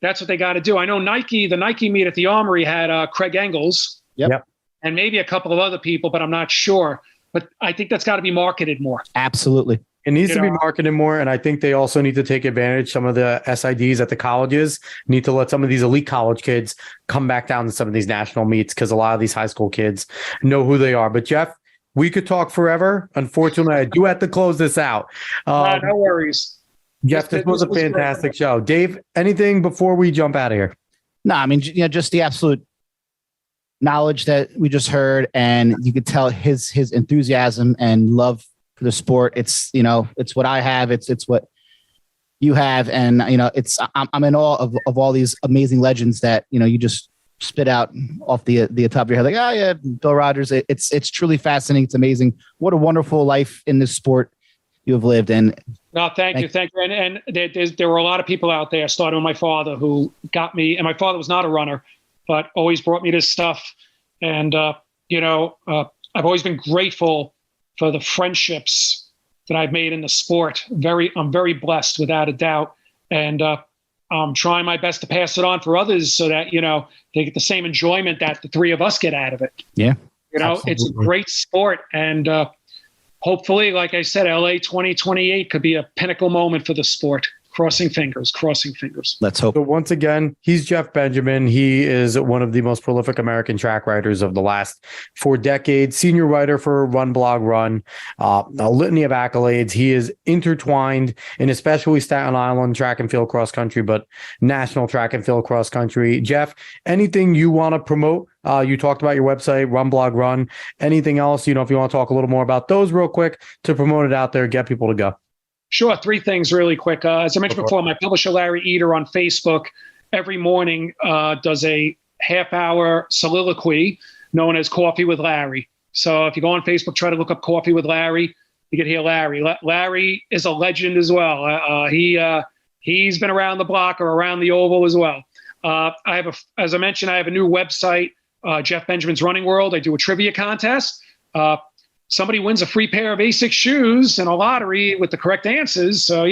That's what they got to do. I know the Nike meet at the Armory had Craig Engels and maybe a couple of other people, but I'm not sure. But I think that's got to be marketed more. Absolutely. It needs to be marketed more, and I think they also need to take advantage. Some of the SIDs at the colleges need to let some of these elite college kids come back down to some of these national meets because a lot of these high school kids know who they are. But Jeff, we could talk forever. Unfortunately, I do have to close this out. No worries. Jeff, this was a fantastic show. Dave, anything before we jump out of here? No, I mean, just the absolute knowledge that we just heard, and you could tell his enthusiasm and love for the sport. It's it's what I have. It's what you have, and I'm in awe of all these amazing legends that you just spit out off the top of your head. Like, oh yeah, Bill Rogers. It's truly fascinating. It's amazing. What a wonderful life in this sport you have lived. And no, thank you. And there were a lot of people out there, starting with my father, who got me. And my father was not a runner, but always brought me this stuff. And I've always been grateful for the friendships that I've made in the sport. I'm very blessed, without a doubt. And I'm trying my best to pass it on for others so that, they get the same enjoyment that the three of us get out of it. Yeah. Absolutely. It's a great sport. And hopefully, like I said, LA 2028 could be a pinnacle moment for the sport. Crossing fingers. Let's hope. So once again, he's Jeff Benjamin. He is one of the most prolific American track writers of the last 4 decades, senior writer for RunBlogRun, a litany of accolades. He is intertwined in especially Staten Island track and field cross country, but national track and field cross country. Jeff, anything you want to promote? You talked about your website, RunBlogRun. Anything else, if you want to talk a little more about those real quick to promote it out there, get people to go. Sure. 3 things really quick. As I mentioned before, my publisher, Larry Eder, on Facebook, every morning does a half-hour soliloquy known as Coffee with Larry. So if you go on Facebook, try to look up Coffee with Larry, you can hear Larry. Larry is a legend as well. He's been around the block or around the oval as well. As I mentioned, I have a new website, Jeff Benjamin's Running World. I do a trivia contest. Somebody wins a free pair of ASICS shoes in a lottery with the correct answers. So,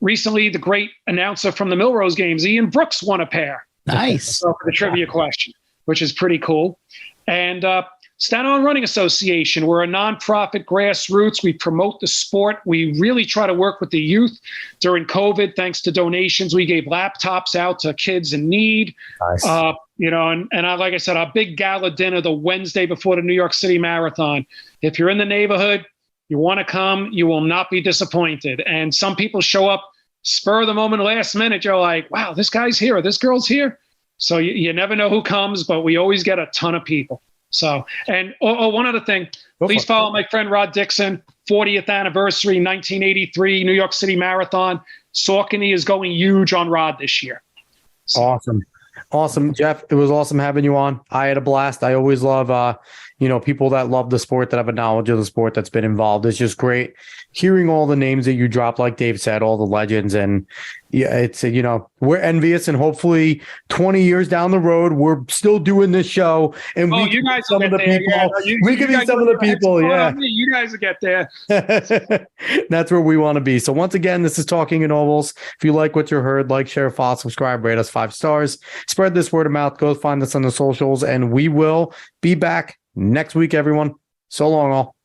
recently the great announcer from the Milrose games, Ian Brooks, won a pair. Nice. For the trivia question, which is pretty cool. And Staten Island Running Association, we're a nonprofit grassroots. We promote the sport. We really try to work with the youth. During COVID, thanks to donations, we gave laptops out to kids in need. Nice. Like I said, our big gala dinner the Wednesday before the New York City Marathon. If you're in the neighborhood, you want to come, you will not be disappointed. And some people show up spur of the moment, last minute, you're like, wow, this guy's here or this girl's here. So you never know who comes, but we always get a ton of people. So, and one other thing, please follow my friend Rod Dixon, 40th anniversary, 1983 New York City Marathon. Saucony is going huge on Rod this year. So. Awesome, Jeff. It was awesome having you on. I had a blast. I always love, people that love the sport, that have a knowledge of the sport, that's been involved. It's just great hearing all the names that you drop, like Dave said, all the legends. And yeah, it's, we're envious, and hopefully 20 years down the road, we're still doing this show. And we can be some of the people. We can be some of the people. Yeah. You guys will get there. That's where we want to be. So once again, this is Talking in Ovals. If you like what you heard, like, share, follow, subscribe, rate us 5 stars. Spread this word of mouth. Go find us on the socials, and we will be back next week, everyone. So long, all.